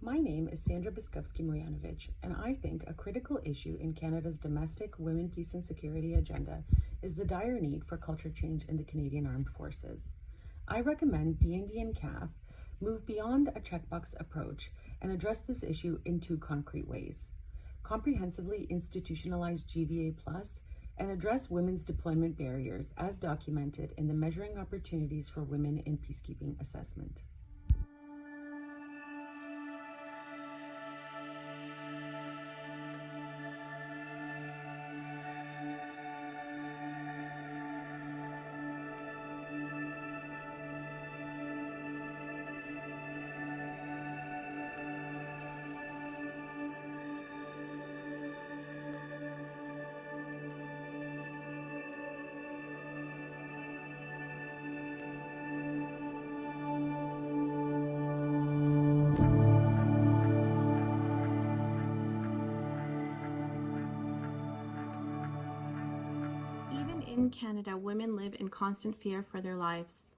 My name is Sandra Biskupski-Mojanovic, and I think a critical issue in Canada's domestic women, peace, and security agenda is the dire need for culture change in the Canadian Armed Forces. I recommend D&D and CAF move beyond a checkbox approach and address this issue in two concrete ways. Comprehensively institutionalize GVA Plus and address women's deployment barriers as documented in the Measuring Opportunities for Women in Peacekeeping assessment. In Canada, women live in constant fear for their lives.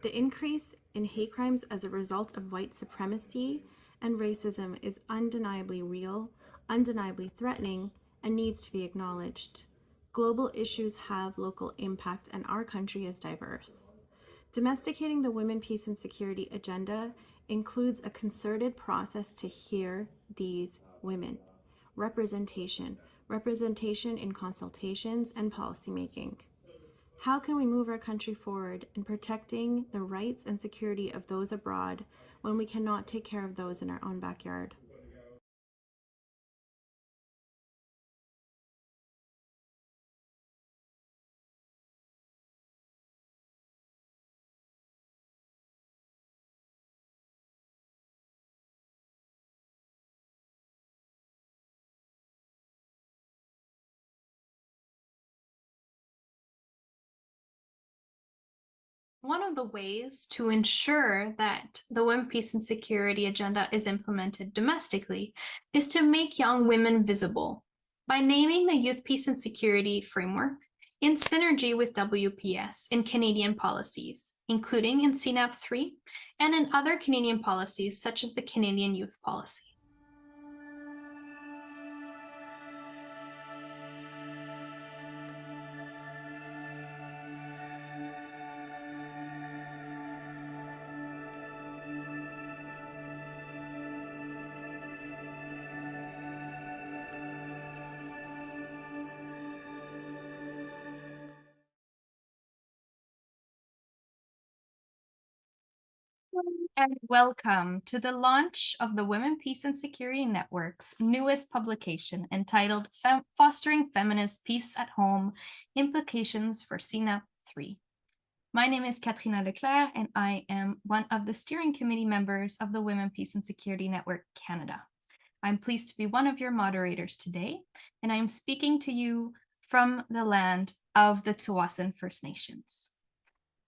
The increase in hate crimes as a result of white supremacy and racism is undeniably real, undeniably threatening, and needs to be acknowledged. Global issues have local impact, and our country is diverse. Domesticating the women, peace, and security agenda includes a concerted process to hear these women. Representation in consultations and policymaking. How can we move our country forward in protecting the rights and security of those abroad when we cannot take care of those in our own backyard? One of the ways to ensure that the women, peace, and security agenda is implemented domestically is to make young women visible by naming the Youth, Peace, and Security Framework in synergy with WPS in Canadian policies, including in CNAP3 and in other Canadian policies such as the Canadian Youth Policy. And welcome to the launch of the Women, Peace, and Security Network's newest publication entitled Fostering Feminist Peace at Home, Implications for CNAP3. My name is Katrina Leclerc, and I am one of the steering committee members of the Women, Peace, and Security Network Canada. I'm pleased to be one of your moderators today, and I am speaking to you from the land of the Tsawwassen First Nations.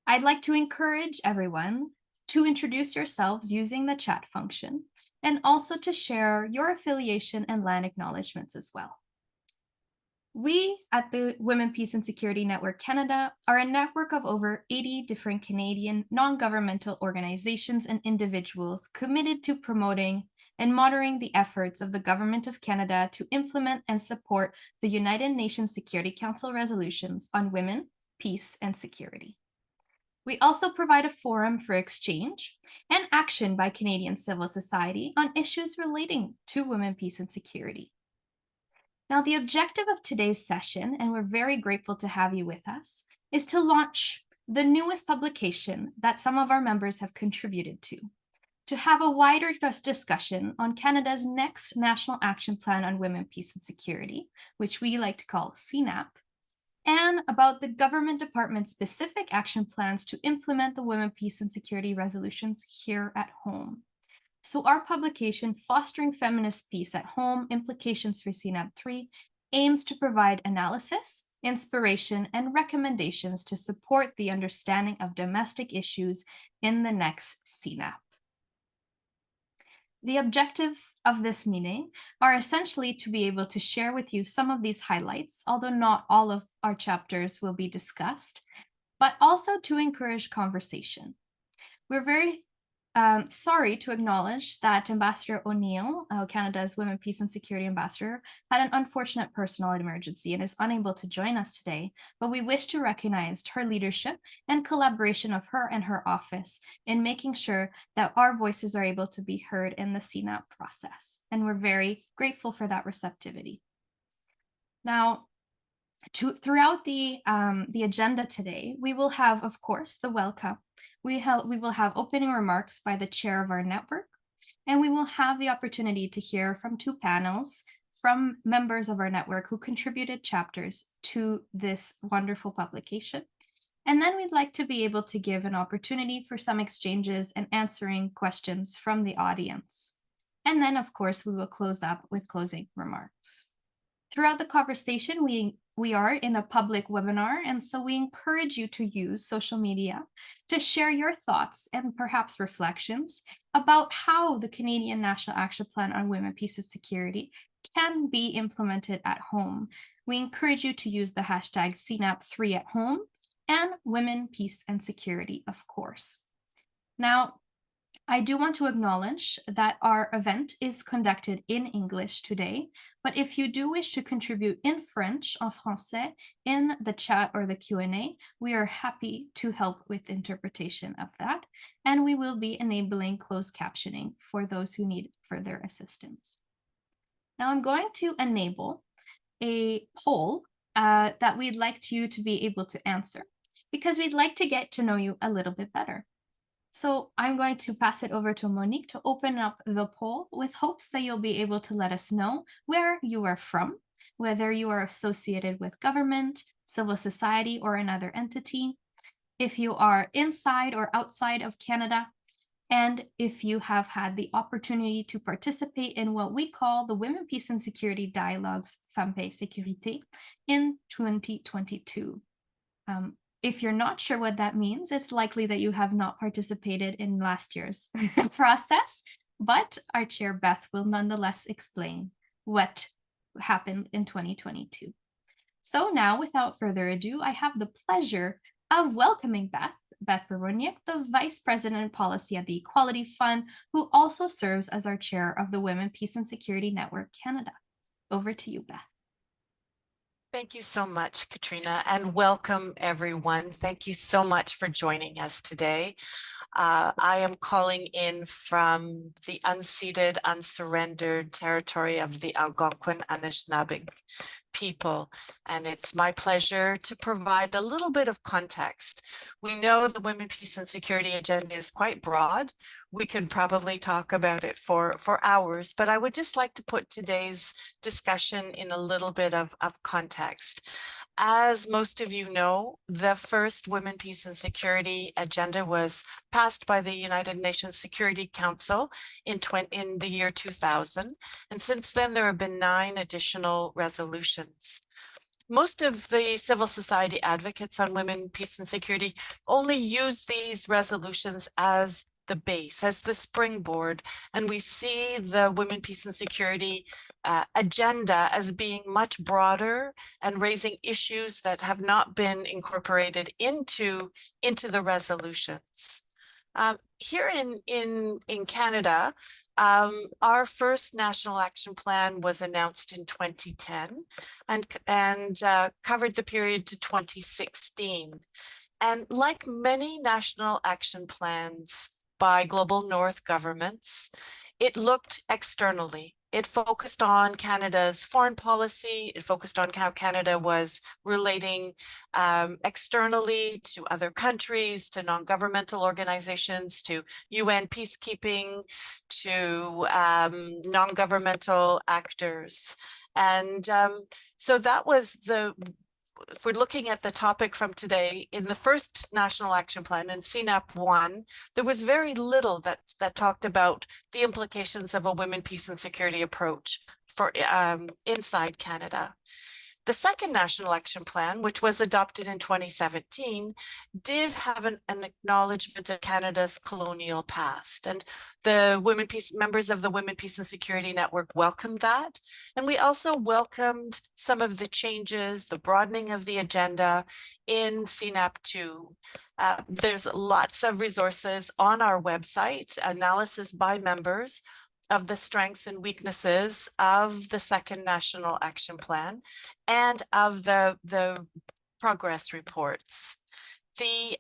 I'd like to encourage everyone to introduce yourselves using the chat function and also to share your affiliation and land acknowledgements as well. We at the Women, Peace, and Security Network Canada are a network of over 80 different Canadian non-governmental organizations and individuals committed to promoting and monitoring the efforts of the Government of Canada to implement and support the United Nations Security Council resolutions on women, peace, and security. We also provide a forum for exchange and action by Canadian civil society on issues relating to women, peace, and security. Now, the objective of today's session, and we're very grateful to have you with us, is to launch the newest publication that some of our members have contributed to have a wider discussion on Canada's next National Action Plan on Women, Peace, and Security, which we like to call CNAP, and about the government department's specific action plans to implement the Women, Peace, and Security resolutions here at home. So our publication, Fostering Feminist Peace at Home, Implications for CNAP3, aims to provide analysis, inspiration, and recommendations to support the understanding of domestic issues in the next CNAP. The objectives of this meeting are essentially to be able to share with you some of these highlights, although not all of our chapters will be discussed, but also to encourage conversation. We're very sorry to acknowledge that Ambassador O'Neill, Canada's Women, Peace and Security Ambassador, had an unfortunate personal emergency and is unable to join us today, but we wish to recognize her leadership and collaboration of her and her office in making sure that our voices are able to be heard in the CNAP process. And we're very grateful for that receptivity. Now, throughout the agenda today, we will have, of course, the welcome. We will have opening remarks by the chair of our network, and we will have the opportunity to hear from two panels from members of our network who contributed chapters to this wonderful publication. And then we'd like to be able to give an opportunity for some exchanges and answering questions from the audience. And then, of course, we will close up with closing remarks. Throughout the conversation, we are in a public webinar, and so we encourage you to use social media to share your thoughts and perhaps reflections about how the Canadian National Action Plan on Women, Peace and Security can be implemented at home. We encourage you to use the hashtag CNAP3 at home and Women, Peace and Security, of course. Now, I do want to acknowledge that our event is conducted in English today, but if you do wish to contribute in French, en français, in the chat or the Q&A, we are happy to help with interpretation of that, and we will be enabling closed captioning for those who need further assistance. Now I'm going to enable a poll that we'd like you to be able to answer, because we'd like to get to know you a little bit better. So I'm going to pass it over to Monique to open up the poll with hopes that you'll be able to let us know where you are from, whether you are associated with government, civil society, or another entity, if you are inside or outside of Canada, and if you have had the opportunity to participate in what we call the Women, Peace and Security Dialogues Femmes, Paix, Sécurité in 2022. If you're not sure what that means, it's likely that you have not participated in last year's process, but our chair, Beth, will nonetheless explain what happened in 2022. So now, without further ado, I have the pleasure of welcoming Beth Baroniuk, the Vice President Policy at the Equality Fund, who also serves as our chair of the Women, Peace and Security Network Canada. Over to you, Beth. Thank you so much, Katrina, and welcome everyone. Thank you so much for joining us today. I am calling in from the unceded, unsurrendered territory of the Algonquin Anishinaabe people, and it's my pleasure to provide a little bit of context. We know the Women, Peace and Security agenda is quite broad. We could probably talk about it for hours, but I would just like to put today's discussion in a little bit of context. As most of you know, the first Women, Peace and Security agenda was passed by the United Nations Security Council in the year 2000. And since then, there have been 9 additional resolutions. Most of the civil society advocates on women, peace and security only use these resolutions as the base, as the springboard. And we see the Women, Peace and Security agenda as being much broader and raising issues that have not been incorporated into the resolutions. Here in Canada, our first National Action Plan was announced in 2010 and covered the period to 2016. And like many National Action Plans by Global North governments, it looked externally. It focused on Canada's foreign policy. It focused on how Canada was relating externally to other countries, to non-governmental organizations, to UN peacekeeping, to non-governmental actors. And so that was if we're looking at the topic from today, in the first National Action Plan in CNAP3, there was very little that talked about the implications of a women, peace and security approach for inside Canada. The second National Action Plan, which was adopted in 2017, did have an acknowledgement of Canada's colonial past. And the members of the Women, Peace and Security Network welcomed that. And we also welcomed some of the changes, the broadening of the agenda in CNAP3. There's lots of resources on our website, analysis by members of the strengths and weaknesses of the second National Action Plan and of the progress reports. The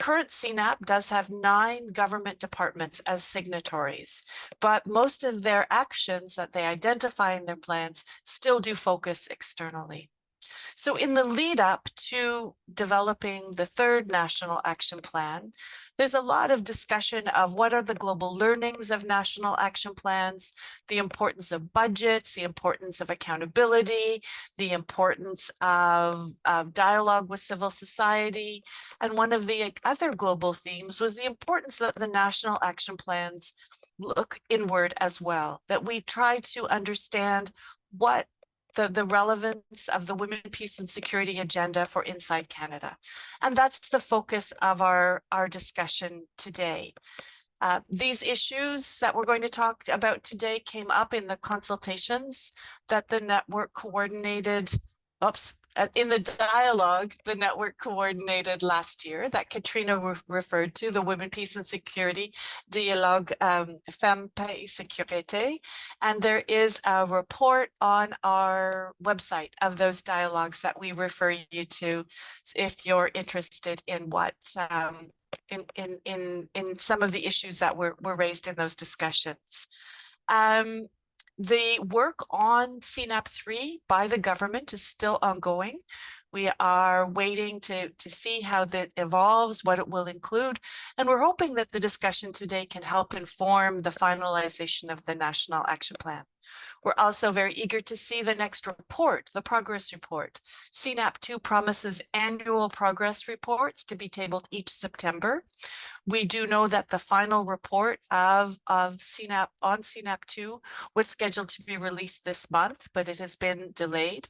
current CNAP does have 9 government departments as signatories, but most of their actions that they identify in their plans still do focus externally. So in the lead up to developing the third National Action Plan, there's a lot of discussion of what are the global learnings of national action plans, the importance of budgets, the importance of accountability, the importance of dialogue with civil society. And one of the other global themes was the importance that the national action plans look inward as well, that we try to understand what the relevance of the Women, Peace and Security agenda for inside Canada. And that's the focus of our discussion today. These issues that we're going to talk about today came up in the consultations that the network coordinated, in the dialogue the network coordinated last year that Katrina referred to, the Women, Peace and Security Dialogue Femme, Paix, Sécurité. And there is a report on our website of those dialogues that we refer you to if you're interested in what in some of the issues that were raised in those discussions. The work on CNAP3 by the government is still ongoing. We are waiting to see how that evolves, what it will include, and we're hoping that the discussion today can help inform the finalization of the National Action Plan. We're also very eager to see the next report, the progress report. CNAP2 promises annual progress reports to be tabled each September. We do know that the final report of CNAP on CNAP2 was scheduled to be released this month, but it has been delayed.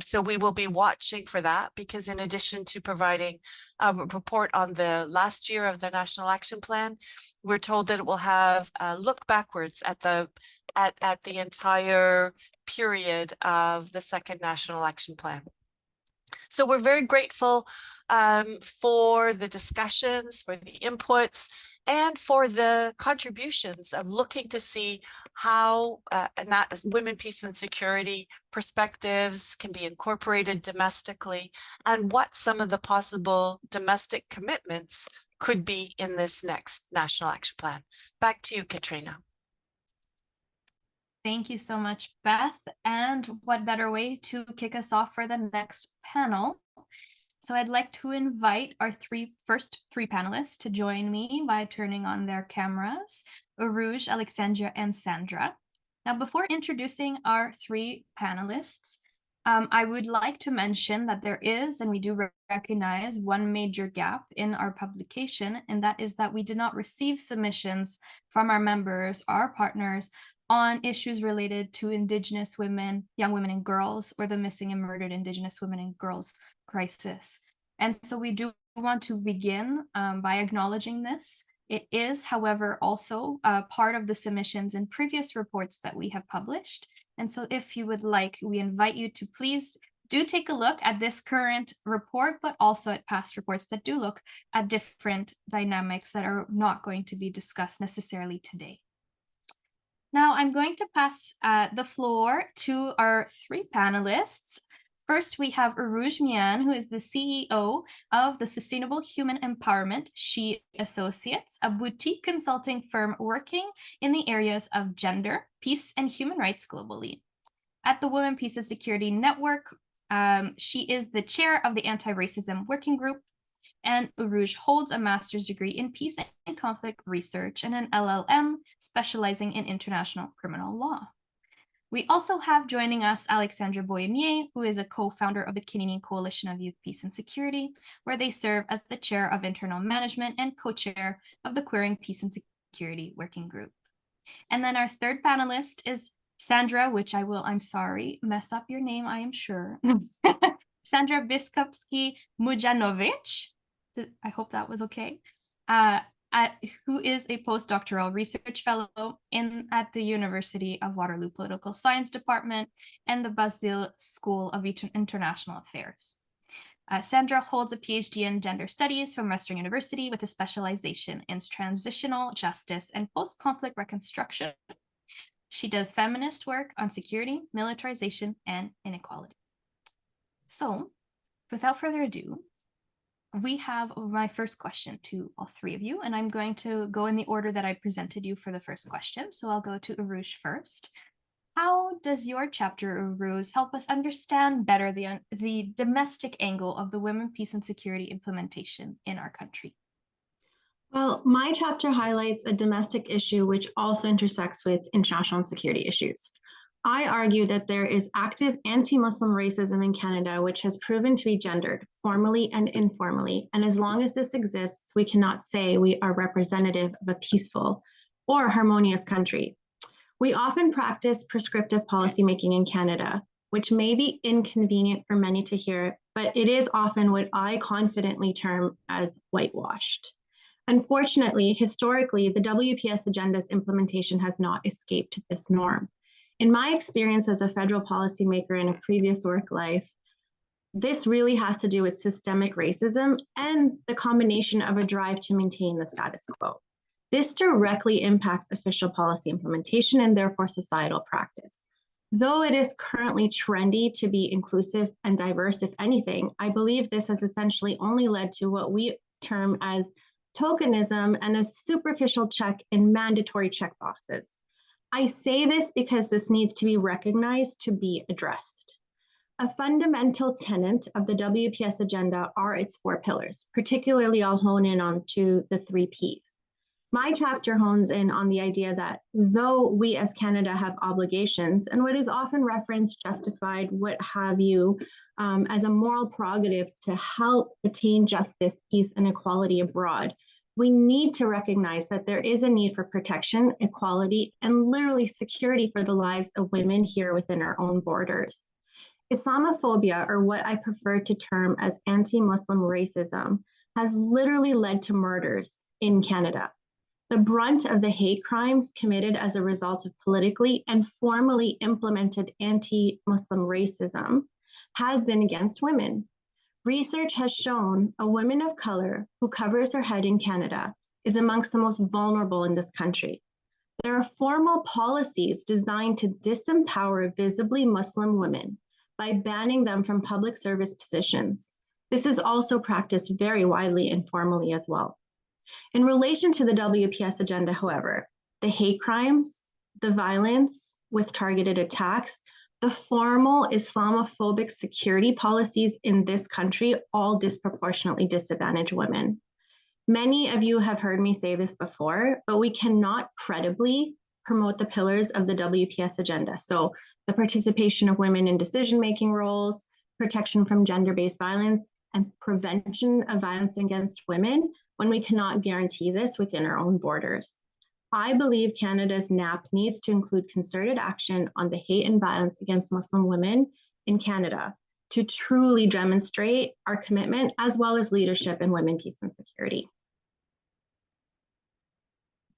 So we will be watching for that, because in addition to providing a report on the last year of the National Action Plan, we're told that it will have a look backwards at the entire period of the second National Action Plan. So we're very grateful for the discussions, for the inputs, and for the contributions of looking to see how women, peace and security perspectives can be incorporated domestically, and what some of the possible domestic commitments could be in this next National Action Plan. Back to you, Katrina. Thank you so much, Beth. And what better way to kick us off for the next panel? So I'd like to invite our first three panelists to join me by turning on their cameras, Aruj, Alexandria, and Sandra. Now, before introducing our 3 panelists, I would like to mention that there is, and we do recognize, one major gap in our publication, and that is that we did not receive submissions from our members, our partners, on issues related to Indigenous women, young women and girls, or the missing and murdered Indigenous women and girls crisis. And so we do want to begin by acknowledging this. It is, however, also part of the submissions in previous reports that we have published. And so if you would like, we invite you to please do take a look at this current report, but also at past reports that do look at different dynamics that are not going to be discussed necessarily today. Now I'm going to pass the floor to our 3 panelists. First, we have Aruj Mian, who is the CEO of the Sustainable Human Empowerment She Associates, a boutique consulting firm working in the areas of gender, peace, and human rights globally. At the Women, Peace and Security Network, she is the chair of the Anti-Racism Working Group, and Aruj holds a master's degree in peace and conflict research and an LLM specializing in international criminal law. We also have joining us Alexandra Bohemier, who is a co-founder of the Canadian Coalition of Youth, Peace and Security, where they serve as the chair of internal management and co-chair of the Queering Peace and Security Working Group. And then our third panelist is Sandra, which I'm sorry, mess up your name, I am sure. Sandra Biskupski-Mujanovic, I hope that was okay, who is a postdoctoral research fellow at the University of Waterloo Political Science Department and the Basile School of International Affairs. Sandra holds a PhD in gender studies from Western University with a specialization in transitional justice and post-conflict reconstruction. She does feminist work on security, militarization, and inequality. So, without further ado, we have my first question to all three of you, and I'm going to go in the order that I presented you for the first question. So I'll go to Aruj first. How does your chapter, Aruj, help us understand better the domestic angle of the women, peace, and security implementation in our country? Well, my chapter highlights a domestic issue which also intersects with international security issues. I argue that there is active anti-Muslim racism in Canada, which has proven to be gendered, formally and informally. And as long as this exists, we cannot say we are representative of a peaceful or harmonious country. We often practice prescriptive policymaking in Canada, which may be inconvenient for many to hear, but it is often what I confidently term as whitewashed. Unfortunately, historically, the WPS agenda's implementation has not escaped this norm. In my experience as a federal policymaker in a previous work life, this really has to do with systemic racism and the combination of a drive to maintain the status quo. This directly impacts official policy implementation and therefore societal practice. Though it is currently trendy to be inclusive and diverse, if anything, I believe this has essentially only led to what we term as tokenism and a superficial check in mandatory checkboxes. I say this because this needs to be recognized to be addressed. A fundamental tenet of the WPS agenda are its 4 pillars. Particularly, I'll hone in on to the 3 Ps. My chapter hones in on the idea that though we as Canada have obligations and what is often referenced, justified, what have you, as a moral prerogative to help attain justice, peace, and equality abroad, we need to recognize that there is a need for protection, equality, and literally security for the lives of women here within our own borders. Islamophobia, or what I prefer to term as anti-Muslim racism, has literally led to murders in Canada. The brunt of the hate crimes committed as a result of politically and formally implemented anti-Muslim racism has been against women. Research has shown a woman of color who covers her head in Canada is amongst the most vulnerable in this country. There are formal policies designed to disempower visibly Muslim women by banning them from public service positions. This is also practiced very widely and formally as well. In relation to the WPS agenda, however, the hate crimes, the violence with targeted attacks, the formal Islamophobic security policies in this country all disproportionately disadvantage women. Many of you have heard me say this before, but we cannot credibly promote the pillars of the WPS agenda. So the participation of women in decision-making roles, protection from gender-based violence, and prevention of violence against women when we cannot guarantee this within our own borders. I believe Canada's CNAP needs to include concerted action on the hate and violence against Muslim women in Canada to truly demonstrate our commitment as well as leadership in women, peace, and security.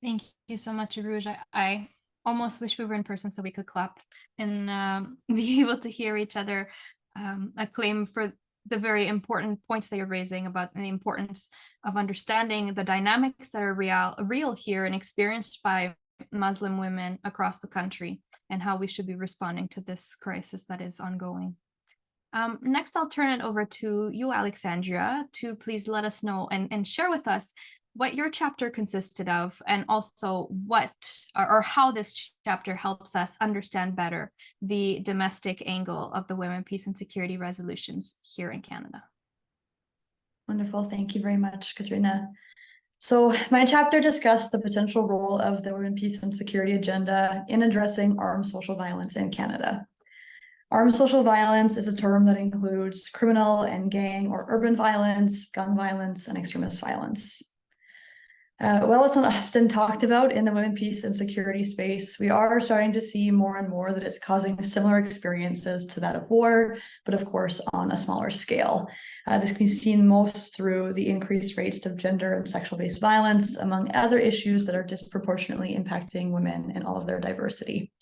Thank you so much, Aruj. I almost wish we were in person so we could clap and be able to hear each other acclaim for the very important points that you're raising about the importance of understanding the dynamics that are real here and experienced by Muslim women across the country and how we should be responding to this crisis that is ongoing. Next, I'll turn it over to you, Alexandria, to please let us know and share with us what your chapter consisted of, and also what or how this chapter helps us understand better the domestic angle of the women, peace, and security resolutions here in Canada. Wonderful. Thank you very much, Katrina. So my chapter discussed the potential role of the women, peace, and security agenda in addressing armed social violence in Canada. Armed social violence is a term that includes criminal and gang or urban violence, gun violence, and extremist violence. While it's not often talked about in the women, peace, and security space, we are starting to see more and more that it's causing similar experiences to that of war, but of course on a smaller scale. This can be seen most through the increased rates of gender and sexual-based violence, among other issues that are disproportionately impacting women in all of their diversity.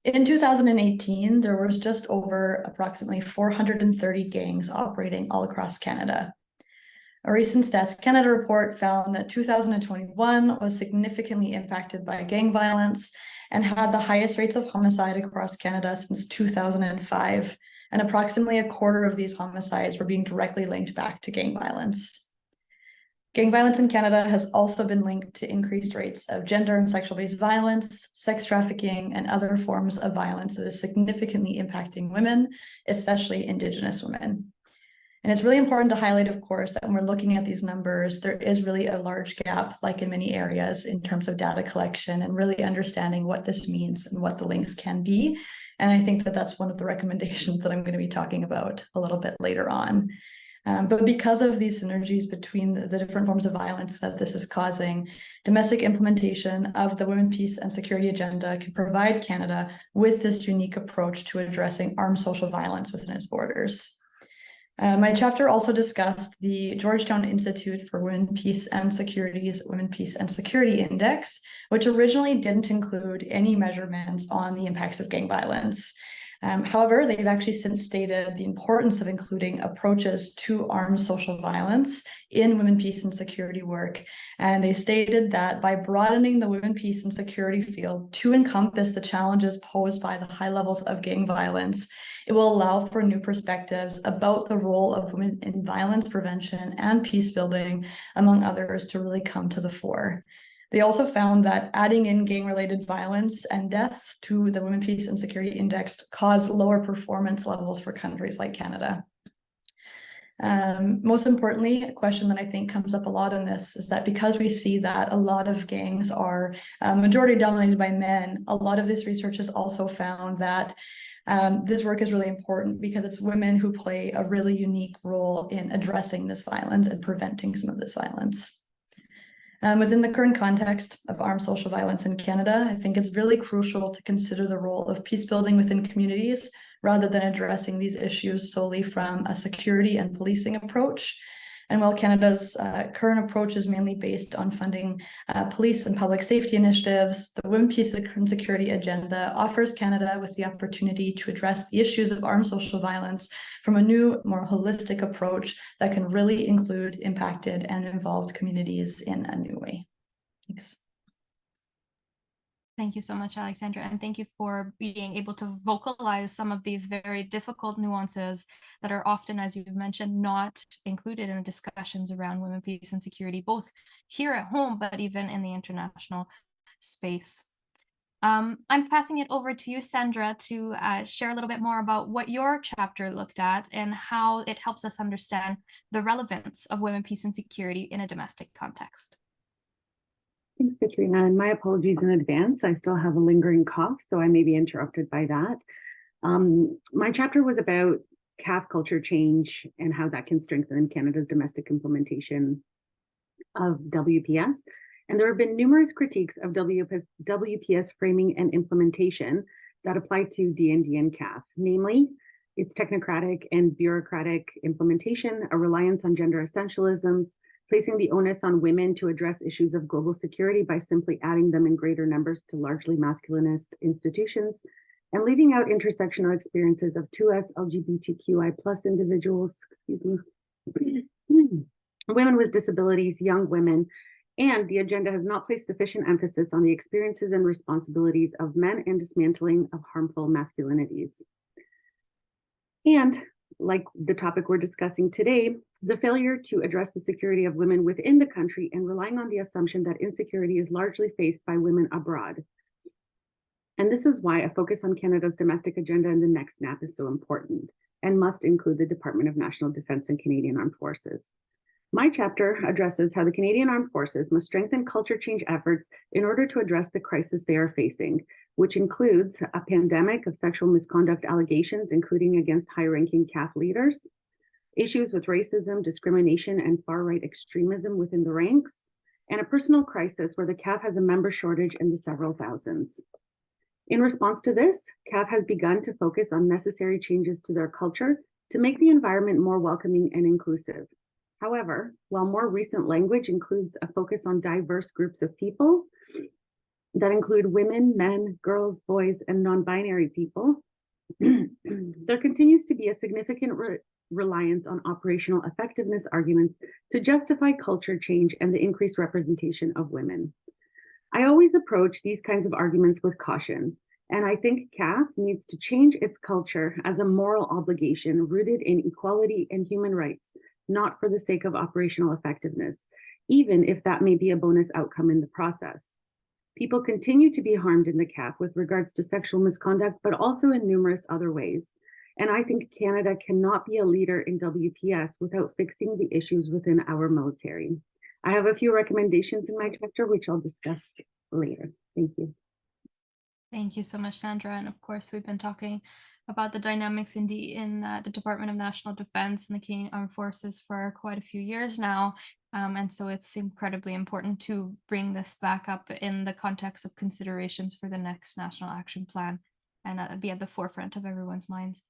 In 2018, there was just over approximately 430 gangs operating all across Canada. A recent Stats Canada report found that 2021 was significantly impacted by gang violence and had the highest rates of homicide across Canada since 2005, and approximately a quarter of these homicides were being directly linked back to gang violence. Gang violence in Canada has also been linked to increased rates of gender and sexual-based violence, sex trafficking, and other forms of violence that is significantly impacting women, especially Indigenous women. And it's really important to highlight, of course, that when we're looking at these numbers, there is really a large gap, like in many areas, in terms of data collection and really understanding what this means and what the links can be. And I think that that's one of the recommendations that I'm going to be talking about a little bit later on. But because of these synergies between the different forms of violence that this is causing, domestic implementation of the Women, Peace and Security Agenda can provide Canada with this unique approach to addressing armed social violence within its borders. My chapter also discussed the Georgetown Institute for Women, Peace and Security's Women, Peace and Security Index, which originally didn't include any measurements on the impacts of gang violence. However, they've actually since stated the importance of including approaches to armed social violence in women, peace, and security work. And they stated that by broadening the women, peace, and security field to encompass the challenges posed by the high levels of gang violence, it will allow for new perspectives about the role of women in violence prevention and peace building, among others, to really come to the fore. They also found that adding in gang-related violence and deaths to the Women, Peace and Security Index caused lower performance levels for countries like Canada. Most importantly, a question that I think comes up a lot in this is that because we see that a lot of gangs are majority dominated by men, a lot of this research has also found that this work is really important because it's women who play a really unique role in addressing this violence and preventing some of this violence. Within the current context of armed social violence in Canada, I think it's really crucial to consider the role of peace building within communities rather than addressing these issues solely from a security and policing approach. And while Canada's current approach is mainly based on funding police and public safety initiatives, the Women, Peace and Security Agenda offers Canada with the opportunity to address the issues of armed social violence from a new, more holistic approach that can really include impacted and involved communities in a new way. Thanks. Thank you so much, Alexandra, and thank you for being able to vocalize some of these very difficult nuances that are often, as you've mentioned, not included in discussions around women, peace, and security, both here at home, but even in the international space. I'm passing it over to you, Sandra, to share a little bit more about what your chapter looked at and how it helps us understand the relevance of women, peace, and security in a domestic context. Thanks, Katrina, and my apologies in advance. I still have a lingering cough, so I may be interrupted by that. My chapter was about CAF culture change and how that can strengthen Canada's domestic implementation of WPS. And there have been numerous critiques of WPS framing and implementation that apply to DND and CAF, namely its technocratic and bureaucratic implementation, a reliance on gender essentialisms, placing the onus on women to address issues of global security by simply adding them in greater numbers to largely masculinist institutions, and leaving out intersectional experiences of 2S LGBTQI+ individuals, women with disabilities, young women, and the agenda has not placed sufficient emphasis on the experiences and responsibilities of men and dismantling of harmful masculinities. And like the topic we're discussing today, the failure to address the security of women within the country and relying on the assumption that insecurity is largely faced by women abroad. And this is why a focus on Canada's domestic agenda in the next CNAP is so important and must include the Department of National Defence and Canadian Armed Forces. My chapter addresses how the Canadian Armed Forces must strengthen culture change efforts in order to address the crisis they are facing, which includes a pandemic of sexual misconduct allegations, including against high-ranking CAF leaders, issues with racism, discrimination, and far-right extremism within the ranks, and a personal crisis where the CAF has a member shortage in the several thousands. In response to this, CAF has begun to focus on necessary changes to their culture to make the environment more welcoming and inclusive. However, while more recent language includes a focus on diverse groups of people that include women, men, girls, boys, and non-binary people, there continues to be a significant reliance on operational effectiveness arguments to justify culture change and the increased representation of women. I always approach these kinds of arguments with caution, and I think CAF needs to change its culture as a moral obligation rooted in equality and human rights, not for the sake of operational effectiveness, even if that may be a bonus outcome in the process. People continue to be harmed in the CAF with regards to sexual misconduct, but also in numerous other ways. And I think Canada cannot be a leader in WPS without fixing the issues within our military. I have a few recommendations in my chapter, which I'll discuss later. Thank you. Thank you so much, Sandra. And of course, we've been talking about the dynamics in the Department of National Defense and the Canadian Armed Forces for quite a few years now. And so it's incredibly important to bring this back up in the context of considerations for the next National Action Plan and be at the forefront of everyone's minds.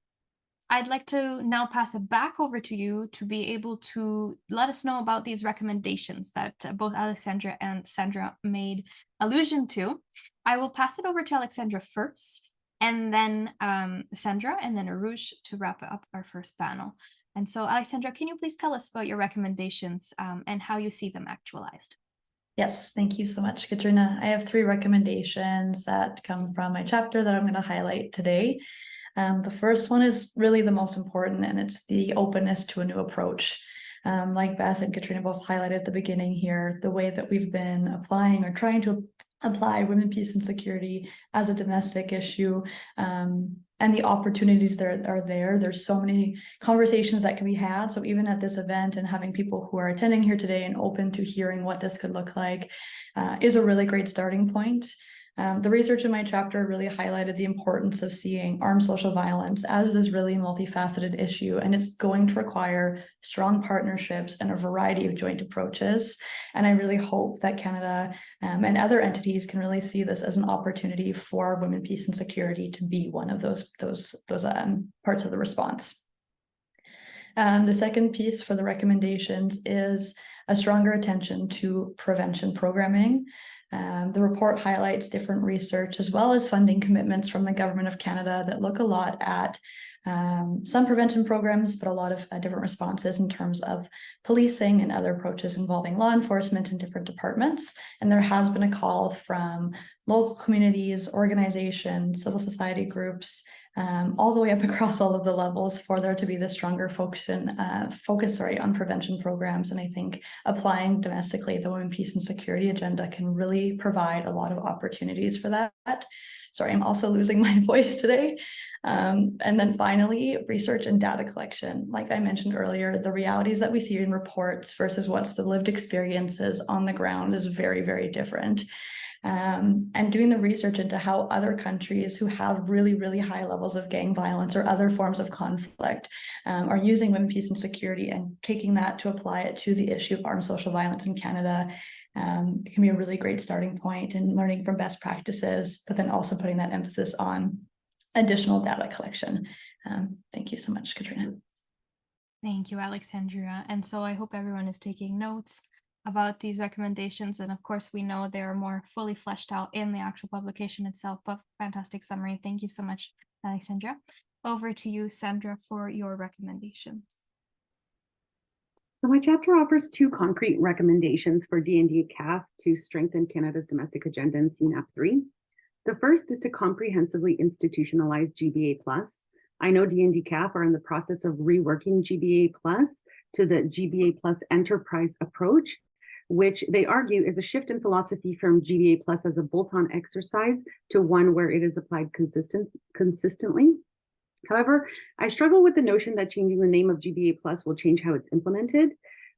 I'd like to now pass it back over to you to be able to let us know about these recommendations that both Alexandra and Sandra made allusion to. I will pass it over to Alexandra first, and then Sandra, and then Aruj to wrap up our first panel. And so, Alexandra, can you please tell us about your recommendations and how you see them actualized? Yes, thank you so much, Katrina. I have 3 recommendations that come from my chapter that I'm going to highlight today. The first one is really the most important, and it's the openness to a new approach. Like Beth and Katrina both highlighted at the beginning here, the way that we've been applying or trying to apply women, peace, and security as a domestic issue, and the opportunities that are there. There's so many conversations that can be had. So even at this event and having people who are attending here today and open to hearing what this could look like is a really great starting point. The research in my chapter really highlighted the importance of seeing armed social violence as this really multifaceted issue, and it's going to require strong partnerships and a variety of joint approaches. And I really hope that Canada and other entities can really see this as an opportunity for women, peace, and security to be one of those parts of the response. The second piece for the recommendations is a stronger attention to prevention programming. The report highlights different research as well as funding commitments from the Government of Canada that look a lot at some prevention programs, but a lot of different responses in terms of policing and other approaches involving law enforcement in different departments. And there has been a call from local communities, organizations, civil society groups, all the way up across all of the levels for there to be this stronger focus on prevention programs. And I think applying domestically the Women, Peace, and Security agenda can really provide a lot of opportunities for that. Sorry, I'm also losing my voice today. And then finally, research and data collection. Like I mentioned earlier, the realities that we see in reports versus what's the lived experiences on the ground is very, very different. And doing the research into how other countries who have really, really high levels of gang violence or other forms of conflict are using women, peace, and security, and taking that to apply it to the issue of armed social violence in Canada. It can be a really great starting point in learning from best practices, but then also putting that emphasis on additional data collection. Thank you so much, Katrina. Thank you, Alexandria. And so I hope everyone is taking notes about these recommendations. And of course, we know they are more fully fleshed out in the actual publication itself, but fantastic summary. Thank you so much, Alexandra. Over to you, Sandra, for your recommendations. So my chapter offers 2 concrete recommendations for D&D CAF to strengthen Canada's domestic agenda in CNAP3. The first is to comprehensively institutionalize GBA+. I know D&D CAF are in the process of reworking GBA+ to the GBA+ enterprise approach, which they argue is a shift in philosophy from GBA+ as a bolt-on exercise to one where it is applied consistently. However, I struggle with the notion that changing the name of GBA+ will change how it's implemented.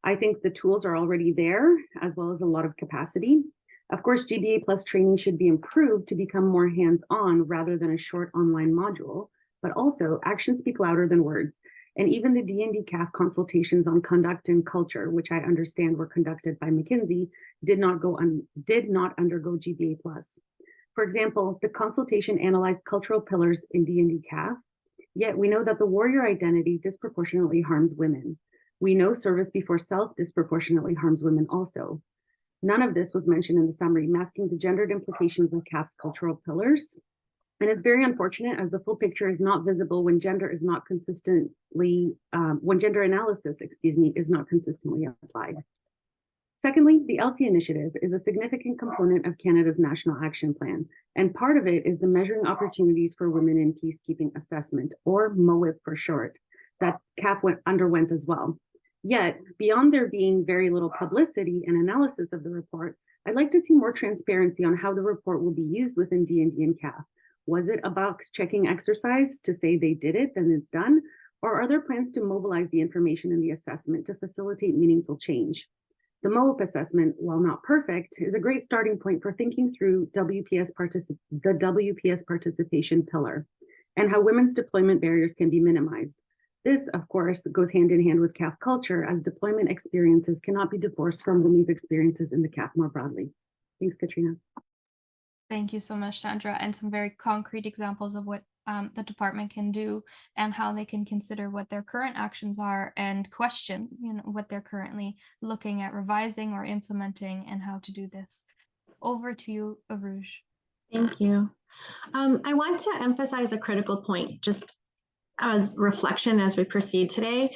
I think the tools are already there, as well as a lot of capacity. Of course, GBA+ training should be improved to become more hands-on rather than a short online module, but also actions speak louder than words. And even the D&D CAF consultations on conduct and culture, which I understand were conducted by McKinsey, did not undergo GBA+. For example, the consultation analyzed cultural pillars in D&D CAF, yet we know that the warrior identity disproportionately harms women. We know service before self disproportionately harms women also. None of this was mentioned in the summary, masking the gendered implications of CAF's cultural pillars. And it's very unfortunate as the full picture is not visible when gender is not consistently, when gender analysis, is not consistently applied. Secondly, the ELSI initiative is a significant component of Canada's National Action Plan, and part of it is the Measuring Opportunities for Women in Peacekeeping Assessment, or MOIP for short, that CAF underwent as well. Yet, beyond there being very little publicity and analysis of the report, I'd like to see more transparency on how the report will be used within D&D and CAF. Was it a box checking exercise to say they did it, then it's done? Or are there plans to mobilize the information in the assessment to facilitate meaningful change? The MOIP assessment, while not perfect, is a great starting point for thinking through the WPS participation pillar and how women's deployment barriers can be minimized. This, of course, goes hand in hand with CAF culture, as deployment experiences cannot be divorced from women's experiences in the CAF more broadly. Thanks, Katrina. Thank you so much, Sandra, and some very concrete examples of what the department can do and how they can consider what their current actions are and question, what they're currently looking at revising or implementing and how to do this. Over to you, Aruj. Thank you. I want to emphasize a critical point, just as reflection as we proceed today.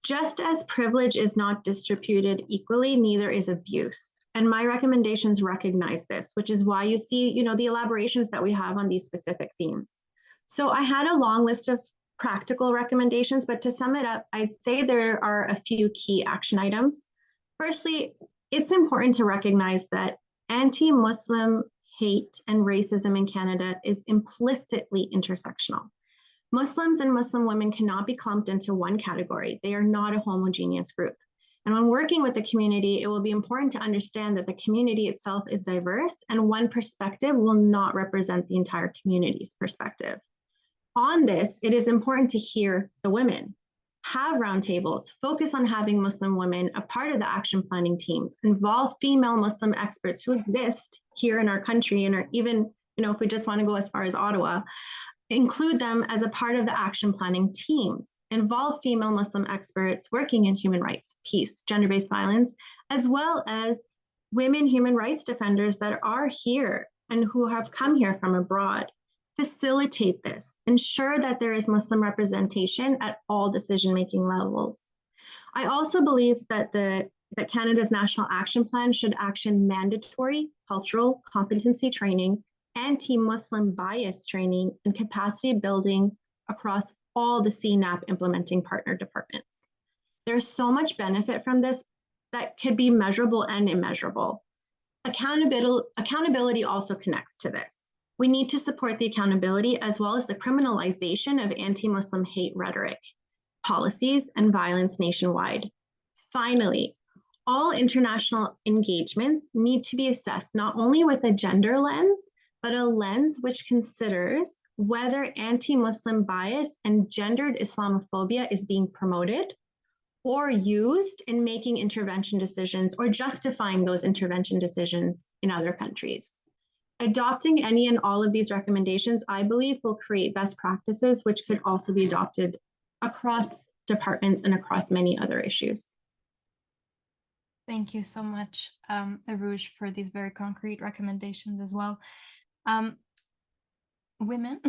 Just as privilege is not distributed equally, neither is abuse. And my recommendations recognize this, which is why you see, the elaborations that we have on these specific themes. So I had a long list of practical recommendations, but to sum it up, I'd say there are a few key action items. Firstly, it's important to recognize that anti-Muslim hate and racism in Canada is implicitly intersectional. Muslims and Muslim women cannot be clumped into one category. They are not a homogeneous group. And when working with the community, it will be important to understand that the community itself is diverse and one perspective will not represent the entire community's perspective. On this, it is important to hear the women, have roundtables, focus on having Muslim women a part of the action planning teams, involve female Muslim experts who exist here in our country and are even, if we just want to go as far as Ottawa, include them as a part of the action planning teams. Involve female Muslim experts working in human rights, peace, gender-based violence, as well as women human rights defenders that are here and who have come here from abroad. Facilitate this. Ensure that there is Muslim representation at all decision-making levels. I also believe that that Canada's National Action Plan should action mandatory cultural competency training, anti-Muslim bias training, and capacity building across all the CNAP implementing partner departments. There's so much benefit from this that could be measurable and immeasurable. Accountability also connects to this. We need to support the accountability as well as the criminalization of anti-Muslim hate rhetoric, policies, and violence nationwide. Finally, all international engagements need to be assessed not only with a gender lens, but a lens which considers whether anti-Muslim bias and gendered Islamophobia is being promoted or used in making intervention decisions or justifying those intervention decisions in other countries. Adopting any and all of these recommendations, I believe, will create best practices which could also be adopted across departments and across many other issues. Thank you so much, Aruj, for these very concrete recommendations as well. Women,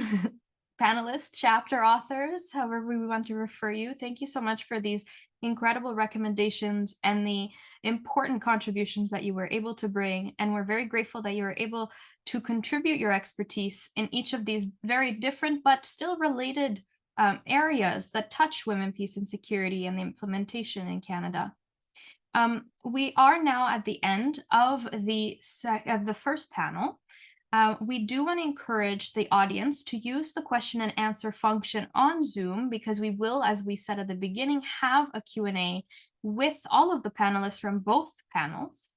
panelists, chapter authors, however we want to refer you, thank you so much for these incredible recommendations and the important contributions that you were able to bring. And we're very grateful that you were able to contribute your expertise in each of these very different but still related areas that touch women, peace, and security and the implementation in Canada. We are now at the end of the first panel. We do want to encourage the audience to use the question and answer function on Zoom, because we will, as we said at the beginning, have a Q&A with all of the panelists from both panels.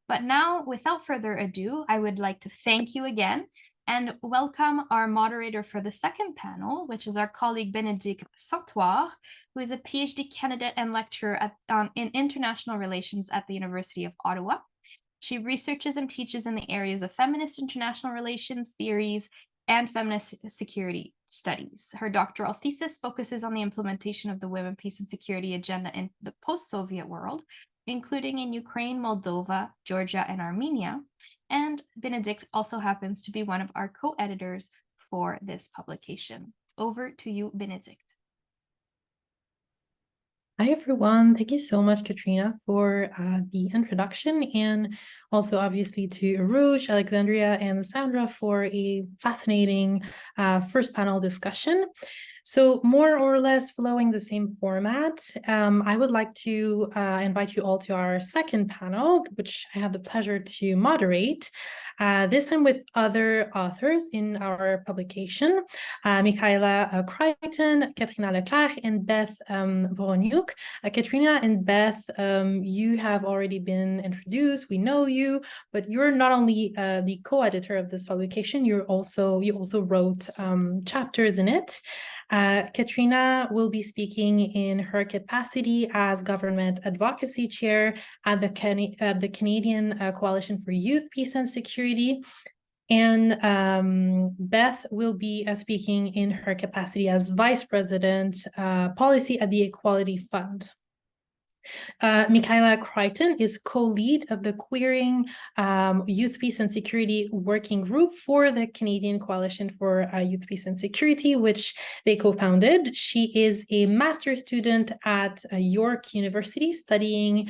But now, without further ado, I would like to thank you again and welcome our moderator for the second panel, which is our colleague Bénédicte Santoire, who is a PhD candidate and lecturer in international relations at the University of Ottawa. She researches and teaches in the areas of feminist international relations theories and feminist security studies. Her doctoral thesis focuses on the implementation of the Women, Peace and Security agenda in the post-Soviet world, including in Ukraine, Moldova, Georgia, and Armenia. And Bénédicte also happens to be one of our co-editors for this publication. Over to you, Bénédicte. Hi, everyone. Thank you so much, Katrina, for the introduction, and also obviously to Aruj, Alexandria, and Sandra for a fascinating first panel discussion. So more or less following the same format, I would like to invite you all to our second panel, which I have the pleasure to moderate, this time with other authors in our publication, Michaela Crichton, Katrina Leclerc, and Beth Voroniuk. Katrina and Beth, you have already been introduced. We know you, but you're not only the co-editor of this publication, you also wrote chapters in it. Katrina will be speaking in her capacity as Government Advocacy Chair at the Canadian Coalition for Youth, Peace and Security. And Beth will be speaking in her capacity as Vice President Policy at the Equality Fund. Michaela Crichton is co-lead of the Queering Youth, Peace and Security Working Group for the Canadian Coalition for Youth, Peace and Security, which they co-founded. She is a master's student at York University studying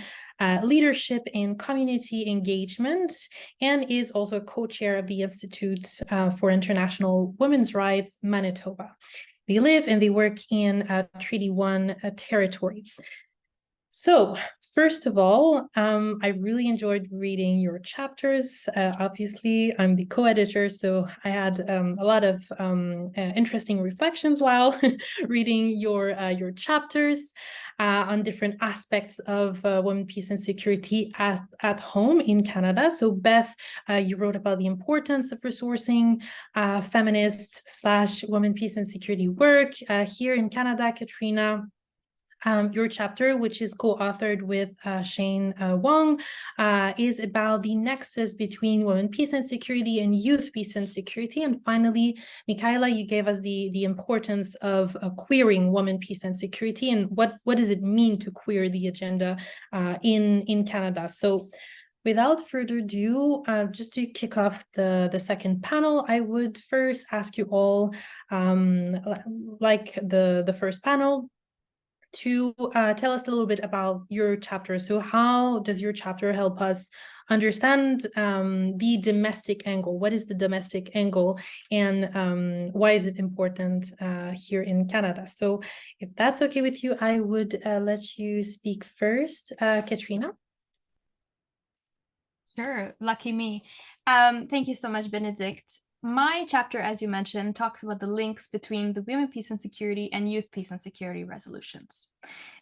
leadership and community engagement, and is also a co-chair of the Institute for International Women's Rights, Manitoba. They live and they work in Treaty 1 territory. So first of all, I really enjoyed reading your chapters. Obviously, I'm the co-editor, so I had a lot of interesting reflections while reading your chapters on different aspects of women, peace, and security at home in Canada. So Beth, you wrote about the importance of resourcing feminist/women, peace, and security work here in Canada. Katrina, your chapter, which is co-authored with Shane Wong, is about the nexus between women, peace and security and youth, peace and security. And finally, Michaela, you gave us the importance of queering women, peace and security, and what does it mean to queer the agenda in Canada. So without further ado, just to kick off the second panel, I would first ask you all, like the first panel, to tell us a little bit about your chapter. So how does your chapter help us understand the domestic angle? What is the domestic angle, and why is it important here in Canada? So if that's okay with you, I would let you speak first, Katrina. Sure, lucky me. Thank you so much, Bénédicte. My chapter, as you mentioned, talks about the links between the Women, Peace and Security and Youth, Peace and Security resolutions.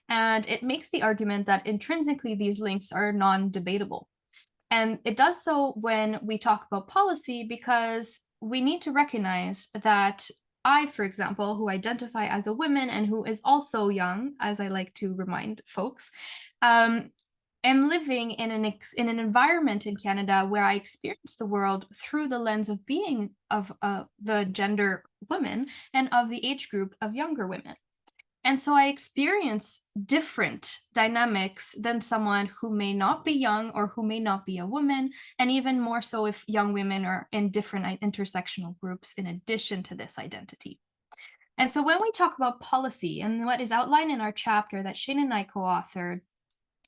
And it makes the argument that intrinsically these links are non-debatable. And it does so when we talk about policy, because we need to recognize that I, for example, who identify as a woman and who is also young, as I like to remind folks, am living in an environment in Canada where I experience the world through the lens of being of the gender women and of the age group of younger women. And so I experience different dynamics than someone who may not be young or who may not be a woman, and even more so if young women are in different intersectional groups in addition to this identity. And so when we talk about policy, and what is outlined in our chapter that Shane and I co-authored,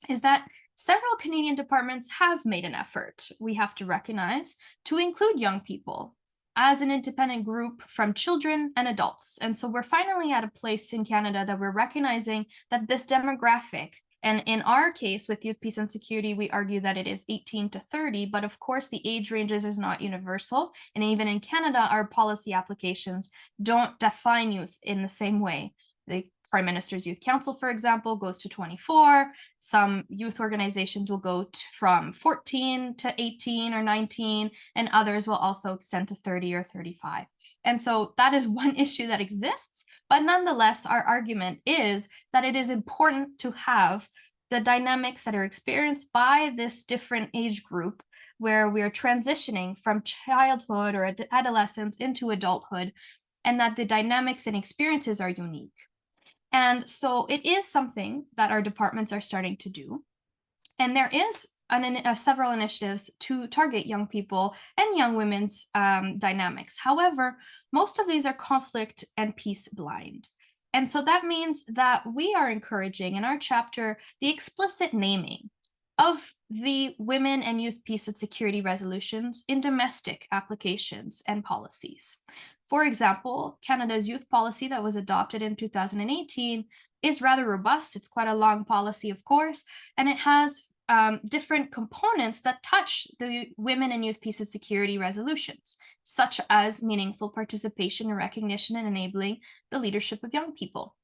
is that several Canadian departments have made an effort, we have to recognize, to include young people as an independent group from children and adults. And so we're finally at a place in Canada that we're recognizing that this demographic, and in our case with Youth, Peace and Security, we argue that it is 18 to 30, but of course the age ranges is not universal. And even in Canada, our policy applications don't define youth in the same way. The Prime Minister's Youth Council, for example, goes to 24. Some youth organizations will go from 14 to 18 or 19, and others will also extend to 30 or 35. And so that is one issue that exists, but nonetheless, our argument is that it is important to have the dynamics that are experienced by this different age group where we are transitioning from childhood or adolescence into adulthood, and that the dynamics and experiences are unique. And so it is something that our departments are starting to do. And there is several initiatives to target young people and young women's dynamics. However, most of these are conflict and peace blind. And so that means that we are encouraging in our chapter the explicit naming of the women and youth peace and security resolutions in domestic applications and policies. For example, Canada's youth policy that was adopted in 2018 is rather robust. It's quite a long policy, of course, and it has different components that touch the women and youth peace and security resolutions, such as meaningful participation and recognition and enabling the leadership of young people.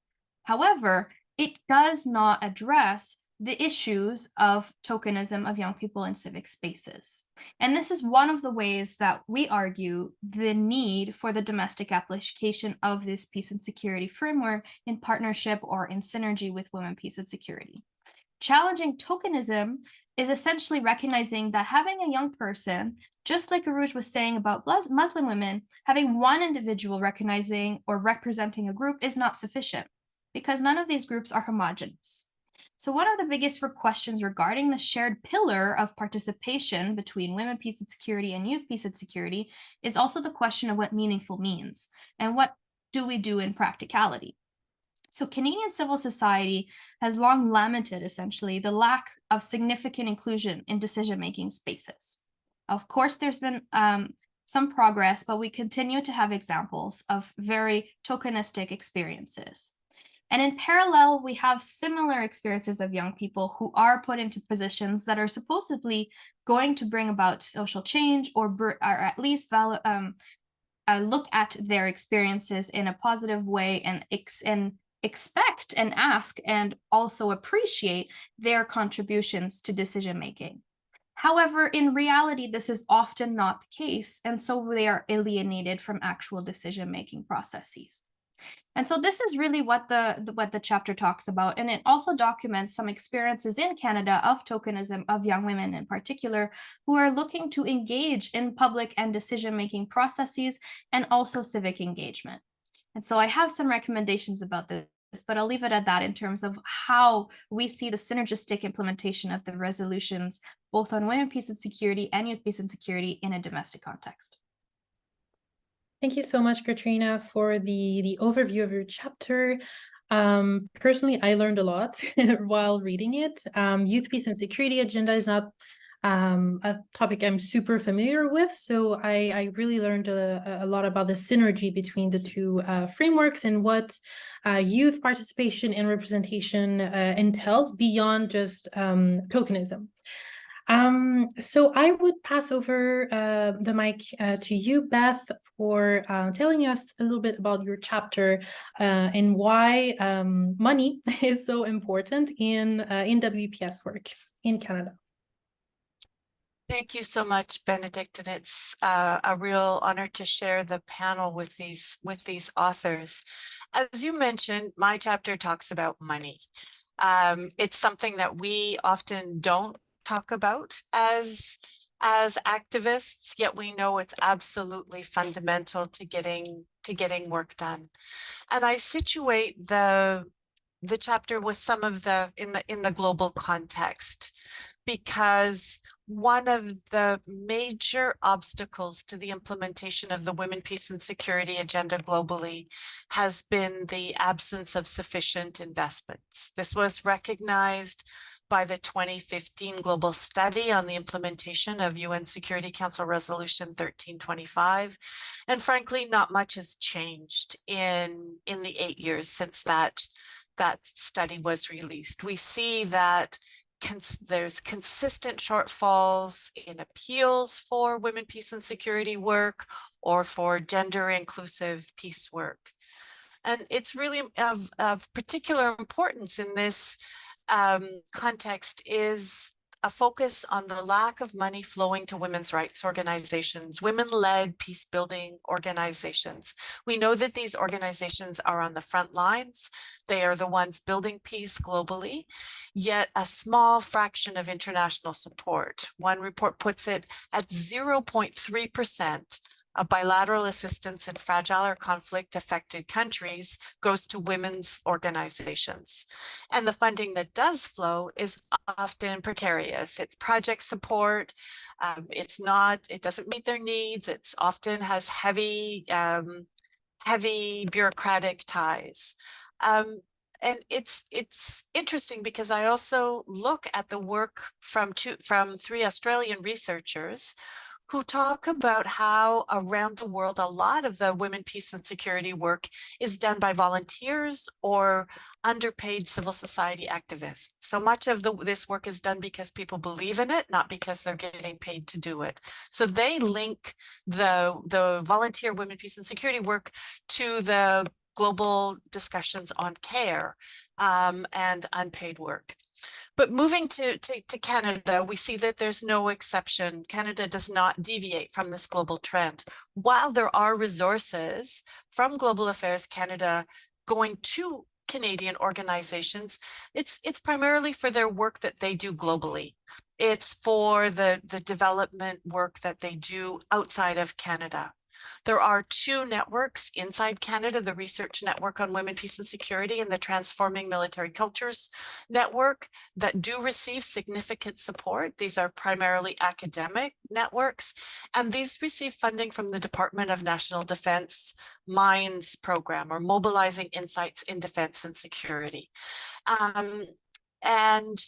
However, it does not address the issues of tokenism of young people in civic spaces. And this is one of the ways that we argue the need for the domestic application of this peace and security framework in partnership or in synergy with women, peace, and security. Challenging tokenism is essentially recognizing that having a young person, just like Aruj was saying about Muslim women, having one individual recognizing or representing a group is not sufficient because none of these groups are homogenous. So one of the biggest questions regarding the shared pillar of participation between women, peace, and security and youth, peace, and security is also the question of what meaningful means and what do we do in practicality. So Canadian civil society has long lamented essentially the lack of significant inclusion in decision-making spaces. Of course, there's been some progress, but we continue to have examples of very tokenistic experiences. And in parallel, we have similar experiences of young people who are put into positions that are supposedly going to bring about social change or at least look at their experiences in a positive way and expect and ask and also appreciate their contributions to decision making. However, in reality, this is often not the case, and so they are alienated from actual decision making processes. And so this is really what the chapter talks about, and it also documents some experiences in Canada of tokenism of young women in particular who are looking to engage in public and decision-making processes and also civic engagement. And so I have some recommendations about this, but I'll leave it at that in terms of how we see the synergistic implementation of the resolutions, both on women, peace, and security and youth, peace, and security in a domestic context. Thank you so much, Katrina, for the overview of your chapter. Personally, I learned a lot while reading it. Youth, peace, and security agenda is not a topic I'm super familiar with, so I really learned a lot about the synergy between the two frameworks and what youth participation and representation entails beyond just tokenism. So I would pass over the mic to you, Beth, for telling us a little bit about your chapter and why money is so important in WPS work in Canada. Thank you so much, Benedict, and it's a real honor to share the panel with these authors. As you mentioned, my chapter talks about money. It's something that we often don't talk about as activists, yet we know it's absolutely fundamental to getting work done. And I situate the chapter with some of in the global context, because one of the major obstacles to the implementation of the Women, Peace, and Security agenda globally has been the absence of sufficient investments. This was recognized by the 2015 global study on the implementation of UN Security Council Resolution 1325. And frankly, not much has changed in the 8 years since that study was released. We see that there's consistent shortfalls in appeals for women, peace, and security work or for gender inclusive peace work. And it's really of particular importance in this context is a focus on the lack of money flowing to women's rights organizations, women-led peace building organizations. We know that these organizations are on the front lines. They are the ones building peace globally, yet a small fraction of international support. One report puts it at 0.3% of bilateral assistance in fragile or conflict affected countries goes to women's organizations. And the funding that does flow is often precarious. It's project support. It doesn't meet their needs. It's often has heavy bureaucratic ties. And it's interesting because I also look at the work from 3 Australian researchers who talk about how around the world, a lot of the women, peace and security work is done by volunteers or underpaid civil society activists. So much of this work is done because people believe in it, not because they're getting paid to do it. So they link the volunteer women, peace and security work to the global discussions on care and unpaid work. But moving to Canada, we see that there's no exception. Canada does not deviate from this global trend. While there are resources from Global Affairs Canada going to Canadian organizations, it's primarily for their work that they do globally. It's for the development work that they do outside of Canada. There are 2 networks inside Canada, the Research Network on Women, Peace and Security and the Transforming Military Cultures Network that do receive significant support. These are primarily academic networks, and these receive funding from the Department of National Defense MINDS program, or Mobilizing Insights in Defense and Security. And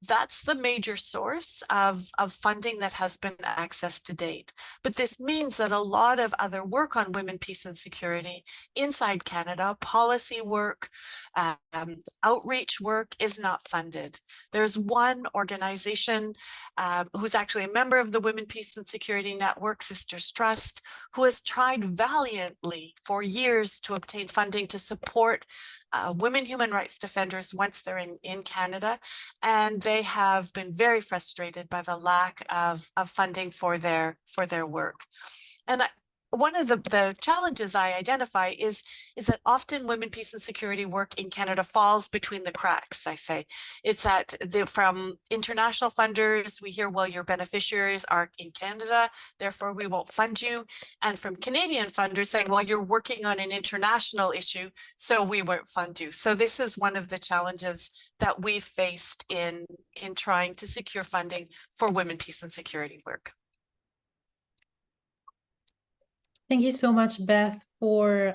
that's the major source of funding that has been accessed to date. But this means that a lot of other work on women, peace and security inside Canada, policy work, outreach work is not funded. There's one organization who's actually a member of the Women, Peace and Security Network, Sisters Trust, who has tried valiantly for years to obtain funding to support women human rights defenders once they're in Canada, and they have been very frustrated by the lack of funding for their work. And one of the challenges I identify is that often women, peace and security work in Canada falls between the cracks, I say. It's that from international funders, we hear, well, your beneficiaries are in Canada, therefore we won't fund you. And from Canadian funders saying, well, you're working on an international issue, so we won't fund you. So this is one of the challenges that we've faced in trying to secure funding for women, peace and security work. Thank you so much, Beth, for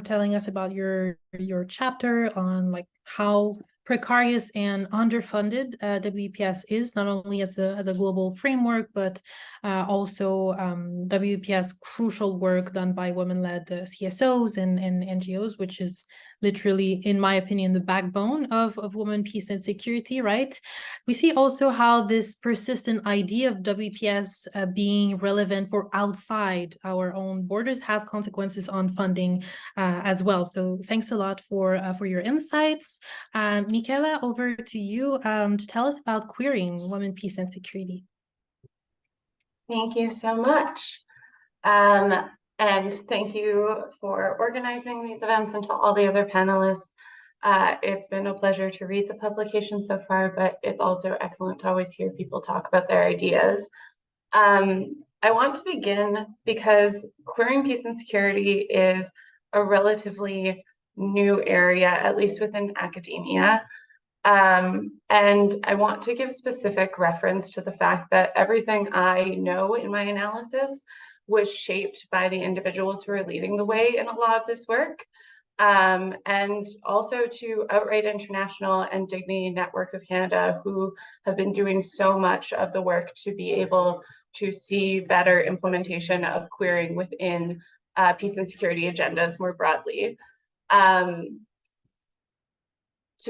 telling us about your chapter on like how precarious and underfunded WPS is, not only as a global framework, but also WPS crucial work done by women-led CSOs and NGOs, which is literally, in my opinion, the backbone of women, peace and security, right? We see also how this persistent idea of WPS being relevant for outside our own borders has consequences on funding as well. So thanks a lot for your insights. Michaela, over to you to tell us about queering women, peace and security. Thank you so much. And thank you for organizing these events, and to all the other panelists. It's been a pleasure to read the publication so far, but it's also excellent to always hear people talk about their ideas. I want to begin because queering peace and security is a relatively new area, at least within academia. And I want to give specific reference to the fact that everything I know in my analysis was shaped by the individuals who are leading the way in a lot of this work. And also to Outright International and Dignity Network of Canada, who have been doing so much of the work to be able to see better implementation of queering within peace and security agendas more broadly. To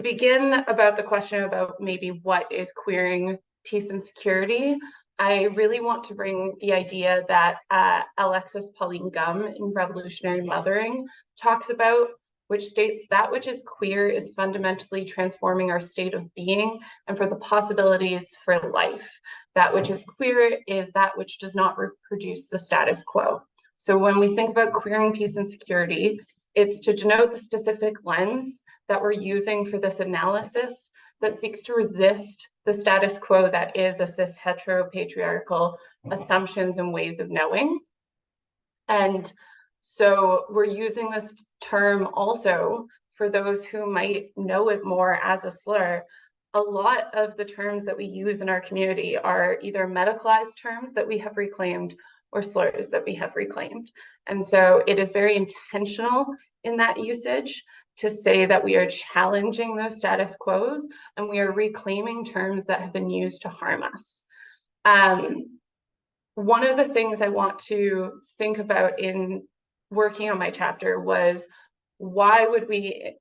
begin about the question about maybe what is queering peace and security, I really want to bring the idea that Alexis Pauline Gumm in Revolutionary Mothering talks about, which states that which is queer is fundamentally transforming our state of being and for the possibilities for life. That which is queer is that which does not reproduce the status quo. So when we think about queering peace and security, it's to denote the specific lens that we're using for this analysis that seeks to resist the status quo that is a cis heteropatriarchal assumptions and ways of knowing. And so we're using this term also for those who might know it more as a slur. A lot of the terms that we use in our community are either medicalized terms that we have reclaimed or slurs that we have reclaimed. And so it is very intentional in that usage to say that we are challenging those status quos and we are reclaiming terms that have been used to harm us. One of the things I want to think about in working on my chapter was, why would we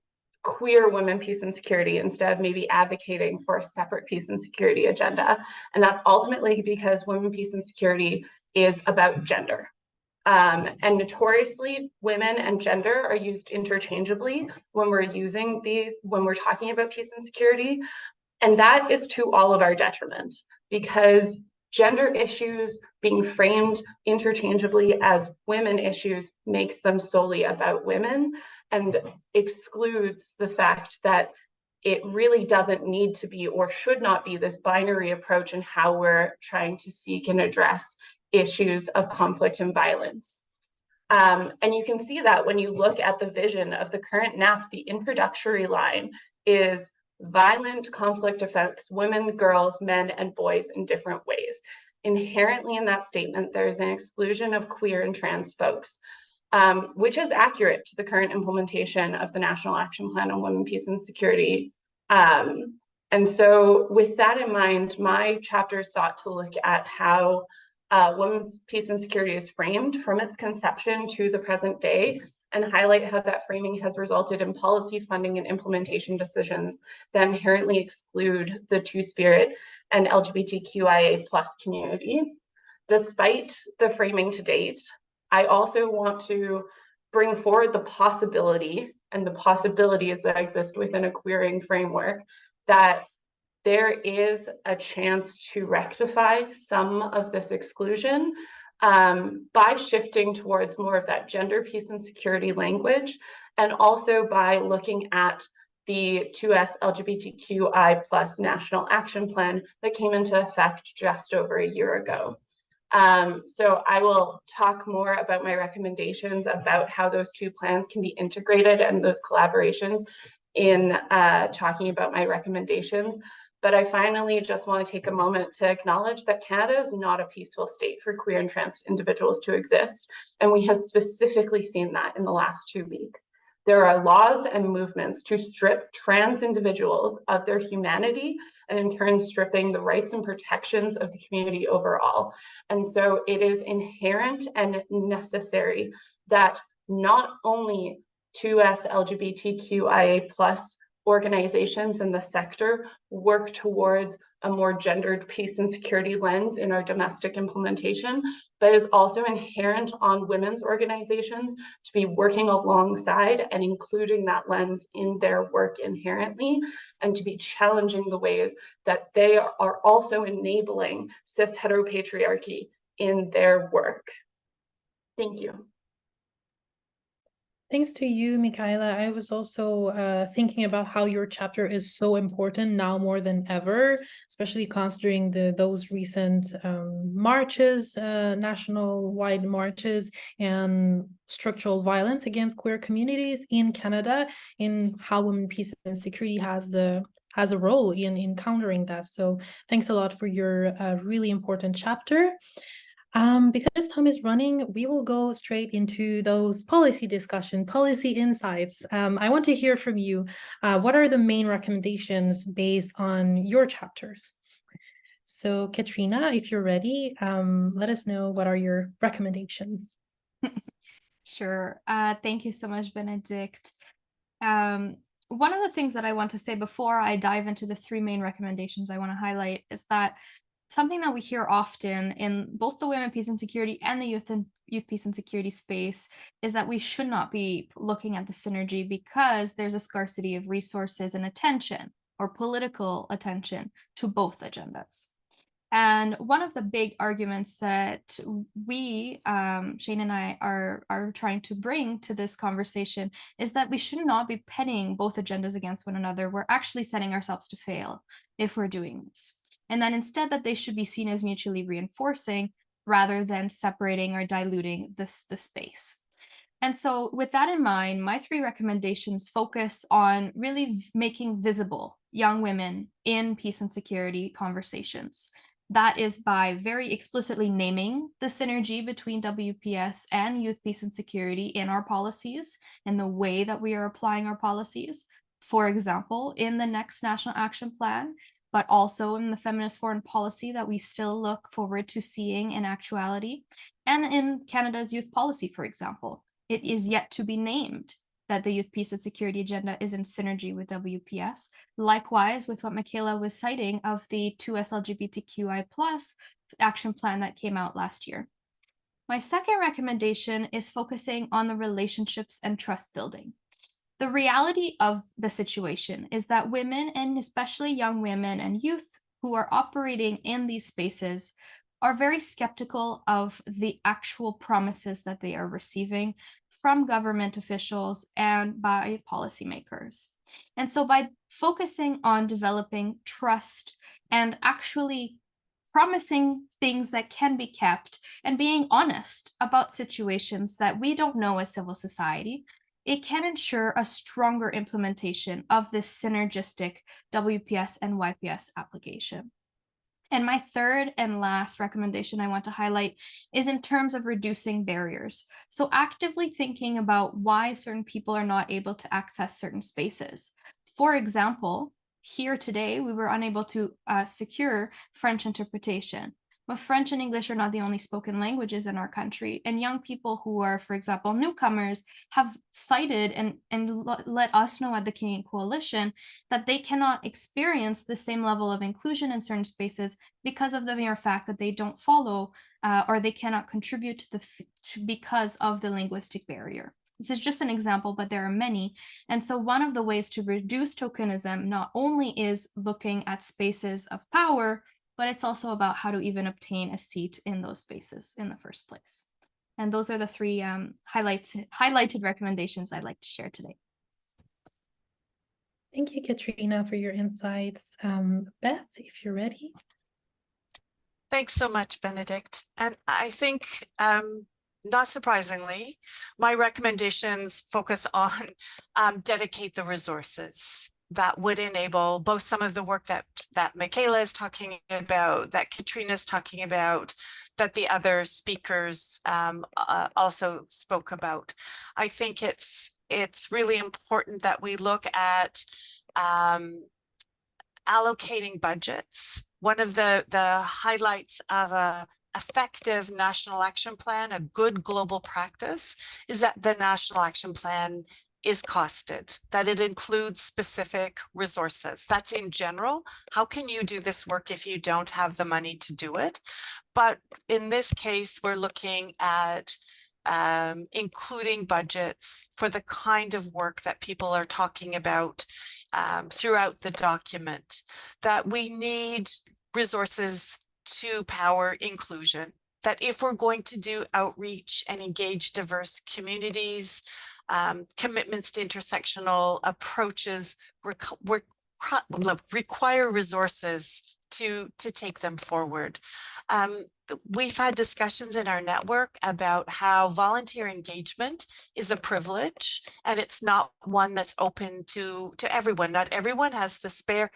queer women, peace, and security instead of maybe advocating for a separate peace and security agenda? And that's ultimately because women, peace, and security is about gender. And notoriously, women and gender are used interchangeably when we're talking about peace and security. And that is to all of our detriment, because gender issues being framed interchangeably as women issues makes them solely about women and excludes the fact that it really doesn't need to be or should not be this binary approach in how we're trying to seek and address issues of conflict and violence. And you can see that when you look at the vision of the current NAP, the introductory line is violent conflict affects women, girls, men, and boys in different ways. Inherently in that statement, there is an exclusion of queer and trans folks, which is accurate to the current implementation of the National Action Plan on Women, Peace, and Security. And so with that in mind, my chapter sought to look at how women's peace and security is framed from its conception to the present day, and highlight how that framing has resulted in policy, funding, and implementation decisions that inherently exclude the Two-Spirit and LGBTQIA+ community. Despite the framing to date, I also want to bring forward the possibility and the possibilities that exist within a queering framework that there is a chance to rectify some of this exclusion by shifting towards more of that gender, peace, and security language, and also by looking at the 2S LGBTQI+ National Action Plan that came into effect just over a year ago. So I will talk more about my recommendations about how those two plans can be integrated and those collaborations in talking about my recommendations. But I finally just want to take a moment to acknowledge that Canada is not a peaceful state for queer and trans individuals to exist. And we have specifically seen that in the last 2 weeks. There are laws and movements to strip trans individuals of their humanity and in turn stripping the rights and protections of the community overall. And so it is inherent and necessary that not only 2S LGBTQIA+ organizations in the sector work towards a more gendered peace and security lens in our domestic implementation, but is also inherent on women's organizations to be working alongside and including that lens in their work inherently, and to be challenging the ways that they are also enabling cis heteropatriarchy in their work. Thank you. Thanks to you, Michaela. I was also thinking about how your chapter is so important now more than ever, especially considering those recent marches, national-wide marches, and structural violence against queer communities in Canada, in how women, peace, and security has a role in countering that. So thanks a lot for your really important chapter. Because time is running, we will go straight into those policy discussion, policy insights. I want to hear from you. What are the main recommendations based on your chapters? So Katrina, if you're ready, let us know what are your recommendations. Sure. Thank you so much, Benedict. One of the things that I want to say before I dive into the 3 main recommendations I want to highlight is that something that we hear often in both the women, peace and security and the youth peace and security space is that we should not be looking at the synergy because there's a scarcity of resources and attention or political attention to both agendas. And one of the big arguments that we, Shane and I, are trying to bring to this conversation is that we should not be pitting both agendas against one another. We're actually setting ourselves to fail if we're doing this. And then instead that they should be seen as mutually reinforcing rather than separating or diluting the space. And so with that in mind, my 3 recommendations focus on really making visible young women in peace and security conversations. That is by very explicitly naming the synergy between WPS and youth peace and security in our policies and the way that we are applying our policies. For example, in the next National Action Plan, but also in the feminist foreign policy that we still look forward to seeing in actuality, and in Canada's youth policy, for example. It is yet to be named that the youth peace and security agenda is in synergy with WPS. Likewise, with what Michaela was citing of the 2S LGBTQI+ action plan that came out last year. My second recommendation is focusing on the relationships and trust building. The reality of the situation is that women, and especially young women and youth who are operating in these spaces, are very skeptical of the actual promises that they are receiving from government officials and by policymakers. And so by focusing on developing trust and actually promising things that can be kept and being honest about situations that we don't know as civil society, it can ensure a stronger implementation of this synergistic WPS and YPS application. And my third and last recommendation I want to highlight is in terms of reducing barriers. So actively thinking about why certain people are not able to access certain spaces. For example, here today, we were unable to secure French interpretation. But French and English are not the only spoken languages in our country. And young people who are, for example, newcomers have cited and let us know at the Canadian Coalition that they cannot experience the same level of inclusion in certain spaces because of the mere fact that they don't follow or they cannot contribute to because of the linguistic barrier. This is just an example, but there are many. And so one of the ways to reduce tokenism not only is looking at spaces of power, but it's also about how to even obtain a seat in those spaces in the first place. And those are the 3 highlighted recommendations I'd like to share today. Thank you, Katrina, for your insights. Beth, if you're ready. Thanks so much, Benedict. And I think, not surprisingly, my recommendations focus on dedicate the resources that would enable both some of the work that Michaela is talking about, that Katrina is talking about, that the other speakers also spoke about. I think it's really important that we look at allocating budgets. One of the highlights of a effective national action plan, a good global practice, is that the national action plan is costed, that it includes specific resources. That's in general. How can you do this work if you don't have the money to do it? But in this case, we're looking at including budgets for the kind of work that people are talking about throughout the document, that we need resources to power inclusion, that if we're going to do outreach and engage diverse communities, commitments to intersectional approaches require resources to take them forward. We've had discussions in our network about how volunteer engagement is a privilege, and it's not one that's open to everyone. Not everyone has the spare,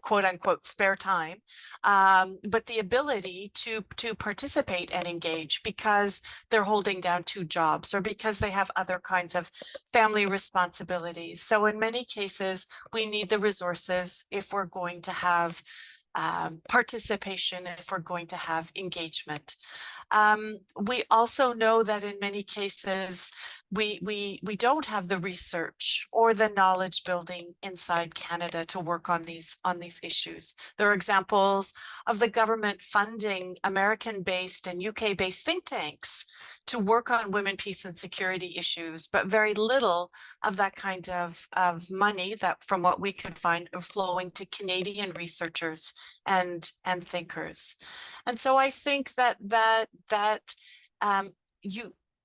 quote unquote, spare time, but the ability to participate and engage because they're holding down 2 jobs or because they have other kinds of family responsibilities. So in many cases, we need the resources if we're going to have participation, if we're going to have engagement. We also know that in many cases, we don't have the research or the knowledge building inside Canada to work on these issues. There are examples of the government funding American-based and UK-based think tanks to work on women, peace, and security issues, but very little of that kind of money that, from what we could find, are flowing to Canadian researchers and thinkers. And so I think that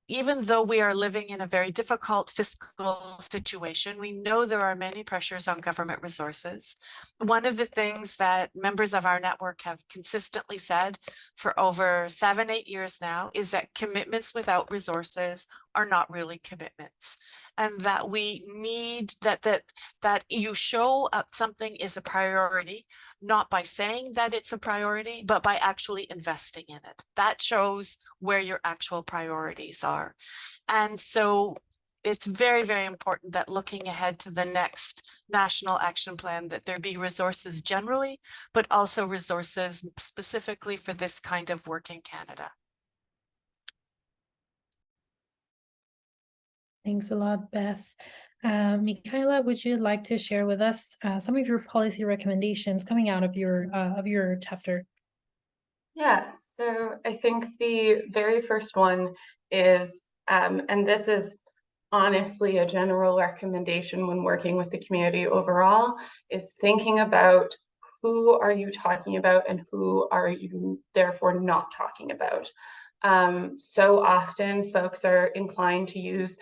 even though we are living in a very difficult fiscal situation, we know there are many pressures on government resources. One of the things that members of our network have consistently said for over 7-8 years now is that commitments without resources are not really commitments, and that we need that you show up something is a priority, not by saying that it's a priority, but by actually investing in it. That shows where your actual priorities are. And so it's very, very important that looking ahead to the next national action plan, that there be resources generally, but also resources specifically for this kind of work in Canada. Thanks a lot, Beth. Michaela, would you like to share with us some of your policy recommendations coming out of your chapter? Yeah, so I think the very first one is, and this is honestly a general recommendation when working with the community overall, is thinking about who are you talking about and who are you therefore not talking about. So often folks are inclined to use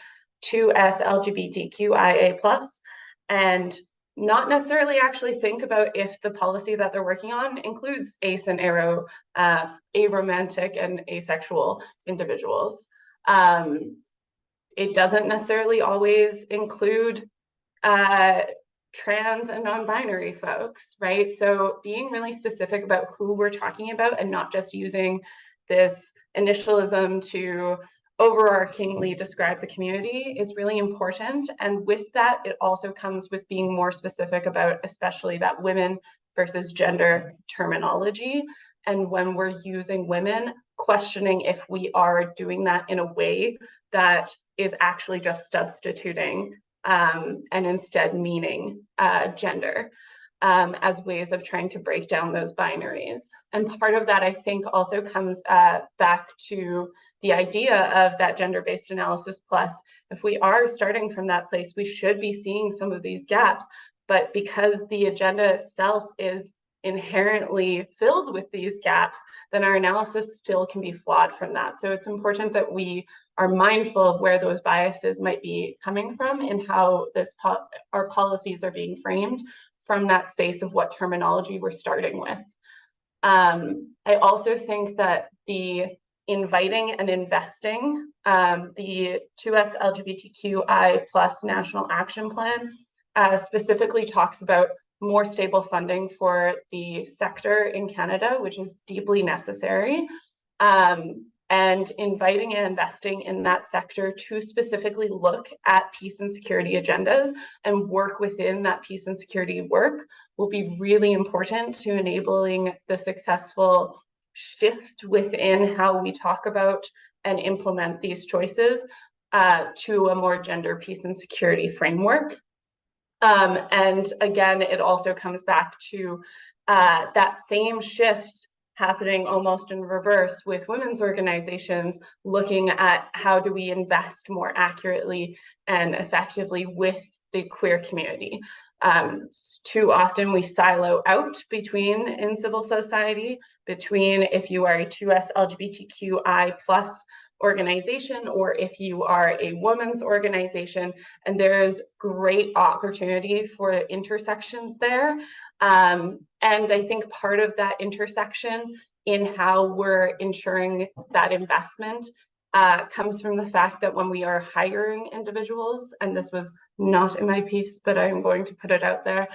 2S LGBTQIA+, and not necessarily actually think about if the policy that they're working on includes ace and aro, aromantic and asexual individuals. It doesn't necessarily always include trans and non-binary folks, right? So being really specific about who we're talking about and not just using this initialism to overarchingly describe the community is really important. And with that, it also comes with being more specific about especially that women versus gender terminology. And when we're using women, questioning if we are doing that in a way that is actually just substituting and instead meaning gender. As ways of trying to break down those binaries. And part of that, I think, also comes back to the idea of that gender-based analysis plus. If we are starting from that place, we should be seeing some of these gaps. But because the agenda itself is inherently filled with these gaps, then our analysis still can be flawed from that. So it's important that we are mindful of where those biases might be coming from and how our policies are being framed from that space of what terminology we're starting with. I also think that the inviting and investing, the 2S LGBTQI+ National Action Plan specifically talks about more stable funding for the sector in Canada, which is deeply necessary. And inviting and investing in that sector to specifically look at peace and security agendas and work within that peace and security work will be really important to enabling the successful shift within how we talk about and implement these choices to a more gender, peace, and security framework. And again, it also comes back to that same shift happening almost in reverse with women's organizations, looking at how do we invest more accurately and effectively with the queer community. Too often we silo out in civil society between if you are a 2S LGBTQI+ organization or if you are a women's organization, and there's great opportunity for intersections there. And I think part of that intersection in how we're ensuring that investment comes from the fact that when we are hiring individuals, and this was not in my piece, but I'm going to put it out there,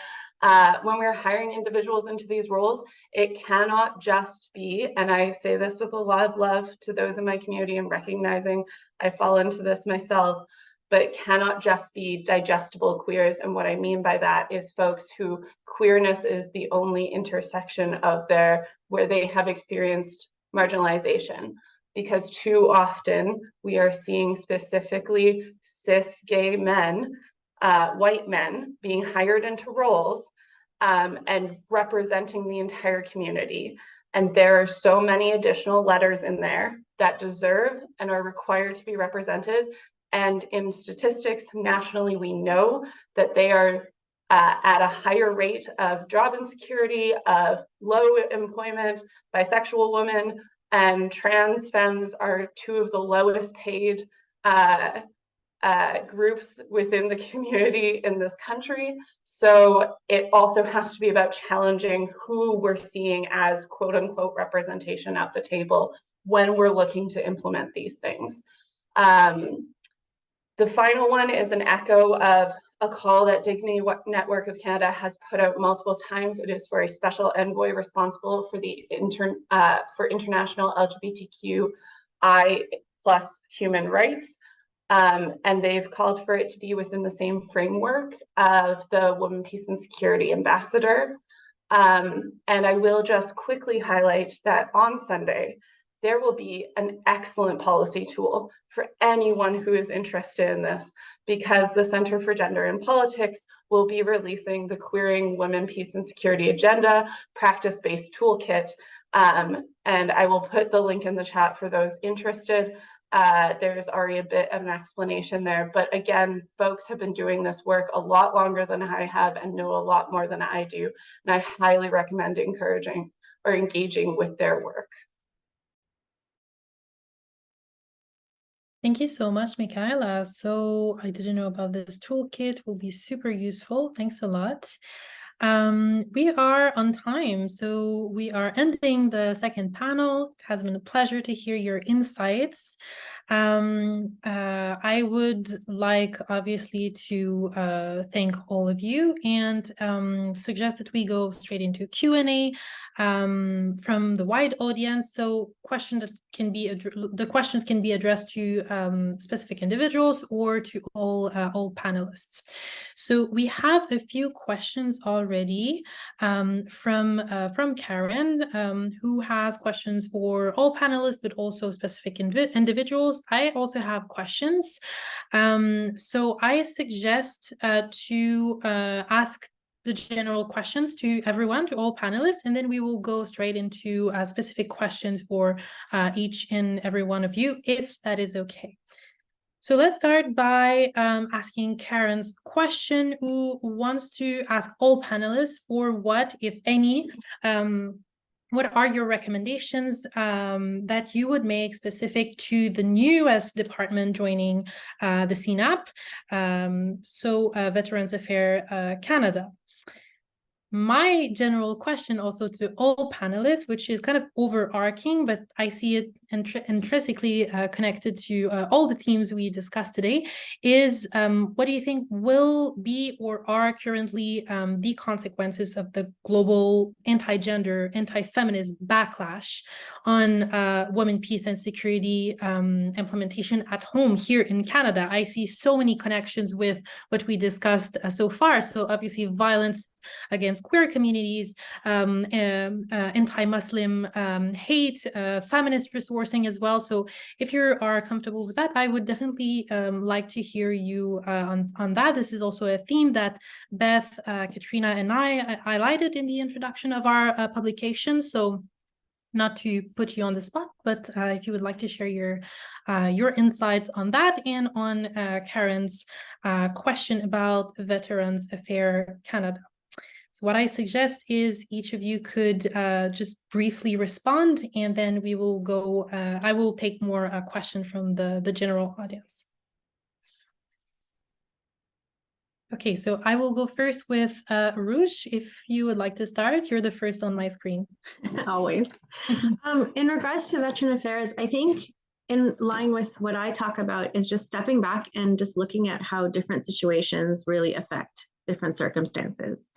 when we're hiring individuals into these roles, it cannot just be, and I say this with a lot of love to those in my community and recognizing I fall into this myself, but it cannot just be digestible queers. And what I mean by that is folks who queerness is the only intersection of where they have experienced marginalization. because too often we are seeing specifically cis gay men, white men, being hired into roles and representing the entire community. And there are so many additional letters in there that deserve and are required to be represented. And in statistics nationally, we know that they are at a higher rate of job insecurity, of low employment. Bisexual women and trans femmes are two of the lowest paid groups within the community in this country. So it also has to be about challenging who we're seeing as quote unquote representation at the table when we're looking to implement these things. The final one is an echo of a call that Dignity Network of Canada has put out multiple times. It is for a special envoy responsible for the for international LGBTQI plus human rights. And they've called for it to be within the same framework of the Women, Peace and Security Ambassador. And I will just quickly highlight that on Sunday, there will be an excellent policy tool for anyone who is interested in this, because the Center for Gender and Politics will be releasing the Queering Women, Peace and Security Agenda practice-based toolkit. And I will put the link in the chat for those interested. There's already a bit of an explanation there, but again, folks have been doing this work a lot longer than I have and know a lot more than I do. And I highly recommend encouraging or engaging with their work. Thank you so much, Michaela. So I didn't know about this toolkit. Will be super useful. Thanks a lot. We are on time, so we are ending the second panel. It has been a pleasure to hear your insights. I would like, obviously, to thank all of you and suggest that we go straight into Q&A from the wide audience. So the questions can be addressed to specific individuals or to all panelists. So we have a few questions already from Karen, who has questions for all panelists, but also specific individuals. I also have questions. So I suggest to ask the general questions to everyone, to all panelists, and then we will go straight into specific questions for each and every one of you, if that is okay. So let's start by asking Karen's question, who wants to ask all panelists for what, if any, what are your recommendations that you would make specific to the newest department joining the CNAP, Veterans Affairs Canada? My general question also to all panelists, which is kind of overarching, but I see it intrinsically connected to all the themes we discussed today, is what do you think will be or are currently the consequences of the global anti-gender, anti-feminist backlash on women, peace and security implementation at home here in Canada? I see so many connections with what we discussed so far. So obviously violence against queer communities, anti-Muslim hate, feminist resourcing as well. So if you are comfortable with that, I would definitely like to hear you on that. This is also a theme that Beth, Katrina, and I highlighted in the introduction of our publication. So not to put you on the spot, but if you would like to share your insights on that and on Karen's question about Veterans Affairs Canada. So what I suggest is each of you could just briefly respond, and then we will go, I will take more questions from the general audience. Okay, so I will go first with Rouge. If you would like to start, you're the first on my screen. Always. In regards to veteran affairs, I think in line with what I talk about is just stepping back and just looking at how different situations really affect different circumstances.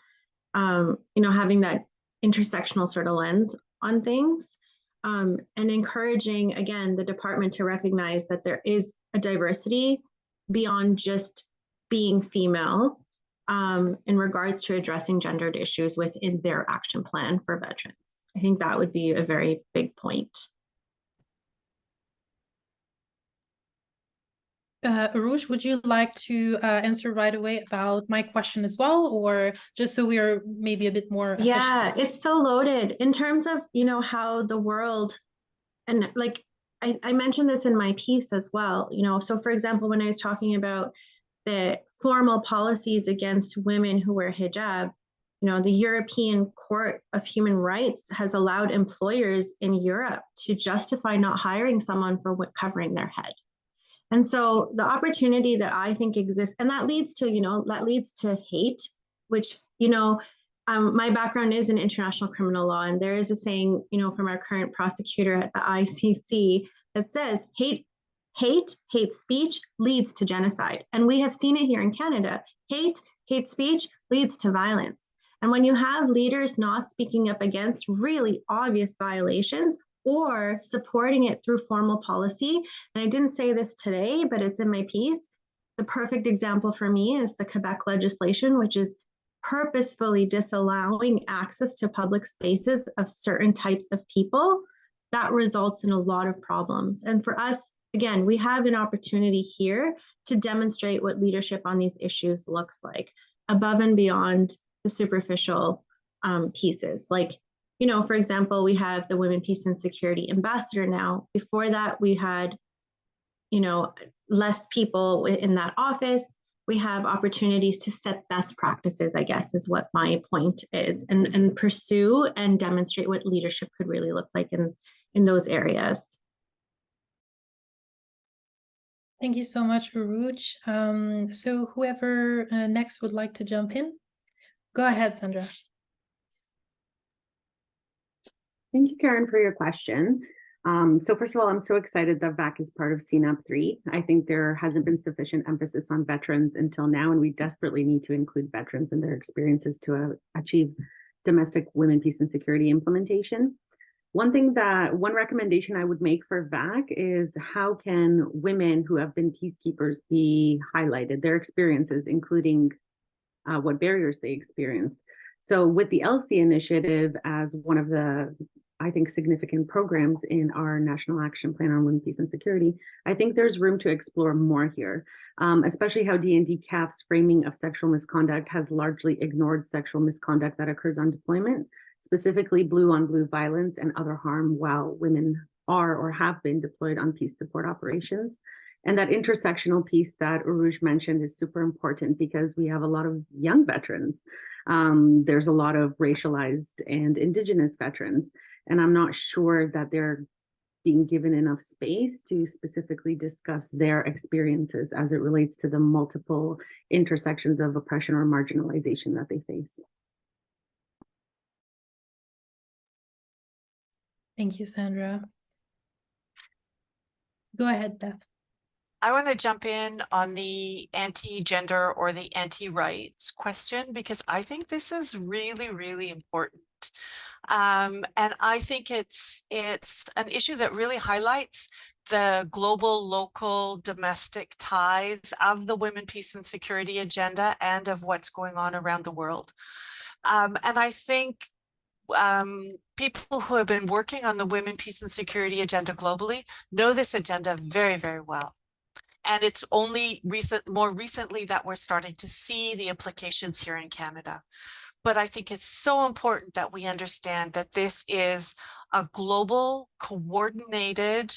Having that intersectional sort of lens on things, and encouraging, again, the department to recognize that there is a diversity beyond just being female in regards to addressing gendered issues within their action plan for veterans. I think that would be a very big point. Arush, would you like to answer right away about my question as well, or just so we are maybe a bit more efficient? Yeah, it's so loaded in terms of, how the world, and like I mentioned this in my piece as well, so for example, when I was talking about the formal policies against women who wear hijab, the European Court of Human Rights has allowed employers in Europe to justify not hiring someone for covering their head. And so the opportunity that I think exists, and that leads to hate, which, my background is in international criminal law. And there is a saying, from our current prosecutor at the ICC that says hate speech leads to genocide. And we have seen it here in Canada. Hate speech leads to violence. And when you have leaders not speaking up against really obvious violations, or supporting it through formal policy. And I didn't say this today, but it's in my piece. The perfect example for me is the Quebec legislation, which is purposefully disallowing access to public spaces of certain types of people. That results in a lot of problems. And for us, again, we have an opportunity here to demonstrate what leadership on these issues looks like, above and beyond the superficial pieces. Like, for example, we have the Women, Peace and Security Ambassador now. Before that, we had, less people in that office. We have opportunities to set best practices, I guess, is what my point is, and pursue and demonstrate what leadership could really look like in those areas. Thank you so much, Aruj. So whoever next would like to jump in, go ahead, Sandra. Thank you, Karen, for your question. So first of all, I'm so excited that VAC is part of CNAP3. I think there hasn't been sufficient emphasis on veterans until now, and we desperately need to include veterans and their experiences to achieve domestic women, peace, and security implementation. One recommendation I would make for VAC is how can women who have been peacekeepers be highlighted, their experiences, including what barriers they experienced. So with the ELSI initiative as one of the, I think, significant programs in our National Action Plan on Women, Peace and Security, I think there's room to explore more here, especially how DND CAF's framing of sexual misconduct has largely ignored sexual misconduct that occurs on deployment, specifically blue-on-blue violence and other harm while women are or have been deployed on peace support operations. And that intersectional piece that Aruj mentioned is super important because we have a lot of young veterans. There's a lot of racialized and Indigenous veterans, and I'm not sure that they're being given enough space to specifically discuss their experiences as it relates to the multiple intersections of oppression or marginalization that they face. Thank you, Sandra. Go ahead, Beth. I want to jump in on the anti-gender or the anti-rights question, because I think this is really, really important. And I think it's an issue that really highlights the global, local, domestic ties of the women, peace and security agenda and of what's going on around the world. And I think people who have been working on the women, peace and security agenda globally know this agenda very, very well. And it's only more recently that we're starting to see the implications here in Canada. But I think it's so important that we understand that this is a global, coordinated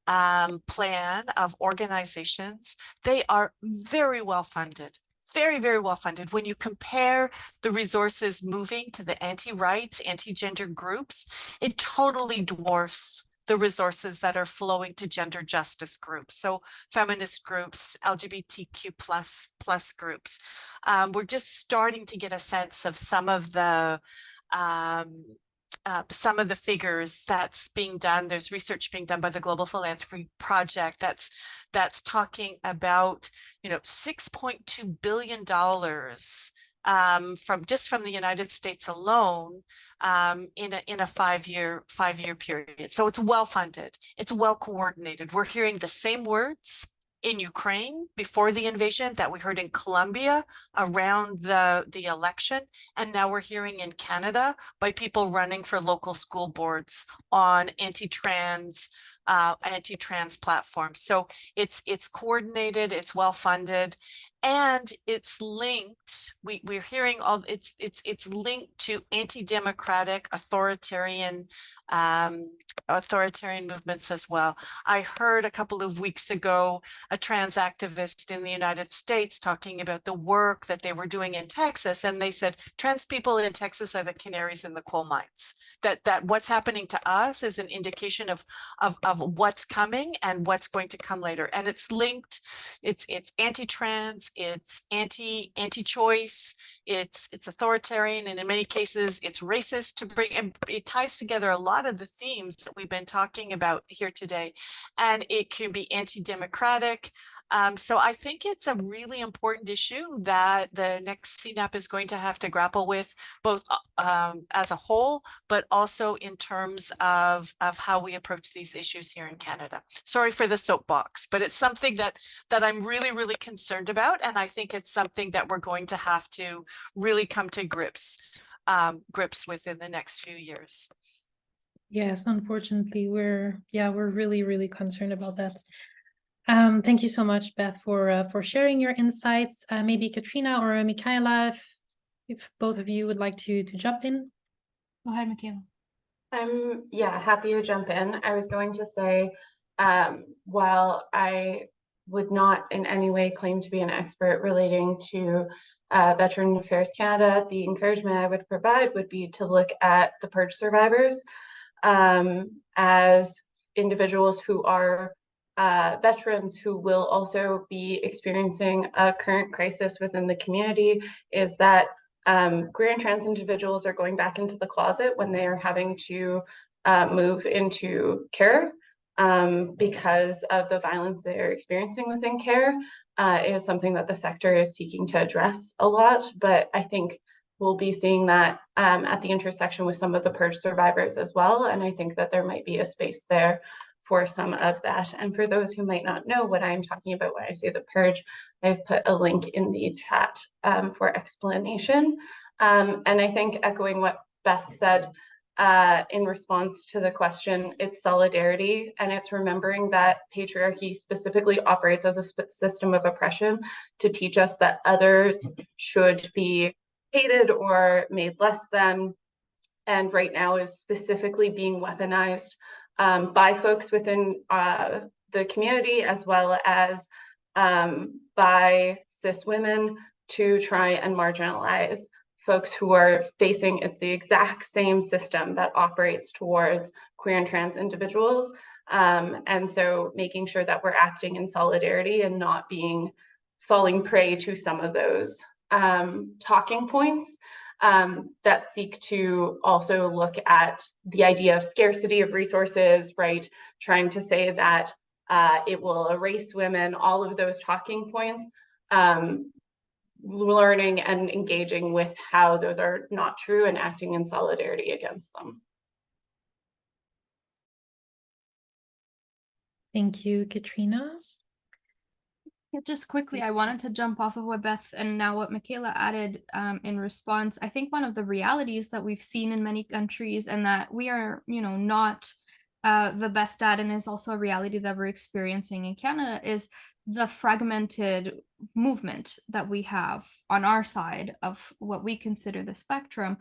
plan of organizations. They are very well funded. Very, very well funded. When you compare the resources moving to the anti-rights, anti-gender groups, it totally dwarfs the resources that are flowing to gender justice groups. So feminist groups, LGBTQ plus groups. We're just starting to get a sense of some of the figures that's being done. There's research being done by the Global Philanthropy Project that's talking about, $6.2 billion from the United States alone in a five-year period. So it's well funded. It's well coordinated. We're hearing the same words in Ukraine before the invasion that we heard in Colombia around the election. And now we're hearing in Canada by people running for local school boards on anti-trans, anti-trans platforms. So it's coordinated, it's well-funded, and it's linked. We're hearing all it's linked to anti-democratic authoritarian movements as well. I heard a couple of weeks ago a trans activist in the United States talking about the work that they were doing in Texas, and they said trans people in Texas are the canaries in the coal mines. That what's happening to us is an indication of what's coming and what's going to come later, and it's linked. It's anti-trans, it's anti-choice, it's authoritarian, and in many cases it's racist. To bring, and it ties together a lot of the themes that we've been talking about here today, and it can be anti-democratic. So I think it's a really important issue that the next CNAP is going to have to grapple with, both as a whole, but also in terms of how we approach these issues here in Canada. Sorry for the soapbox, but it's something that I'm really, really concerned about. And I think it's something that we're going to have to really come to grips with in the next few years. Yes, unfortunately, we're really, really concerned about that. Thank you so much, Beth, for sharing your insights. Maybe Katrina or Michaela, if both of you would like to jump in. Go ahead, Michaela. I'm happy to jump in. I was going to say, while I would not in any way claim to be an expert relating to Veteran Affairs Canada, the encouragement I would provide would be to look at the purge survivors as individuals who are veterans who will also be experiencing a current crisis within the community. Is that queer and trans individuals are going back into the closet when they are having to move into care because of the violence they're experiencing within care. It is something that the sector is seeking to address a lot, but I think we'll be seeing that at the intersection with some of the purge survivors as well. And I think that there might be a space there for some of that. And for those who might not know what I'm talking about when I say the purge, I've put a link in the chat for explanation. And I think echoing what Beth said in response to the question, it's solidarity, and it's remembering that patriarchy specifically operates as a system of oppression to teach us that others should be hated or made less than, and right now is specifically being weaponized by folks within the community, as well as by cis women, to try and marginalize folks who are facing, it's the exact same system that operates towards queer and trans individuals. And so making sure that we're acting in solidarity and not falling prey to some of those talking points that seek to also look at the idea of scarcity of resources, right? Trying to say that it will erase women, all of those talking points, learning and engaging with how those are not true and acting in solidarity against them. Thank you, Katrina. Just quickly, I wanted to jump off of what Beth and now what Michaela added in response. I think one of the realities that we've seen in many countries, and that we are, not the best at, and is also a reality that we're experiencing in Canada, is the fragmented movement that we have on our side of what we consider the spectrum,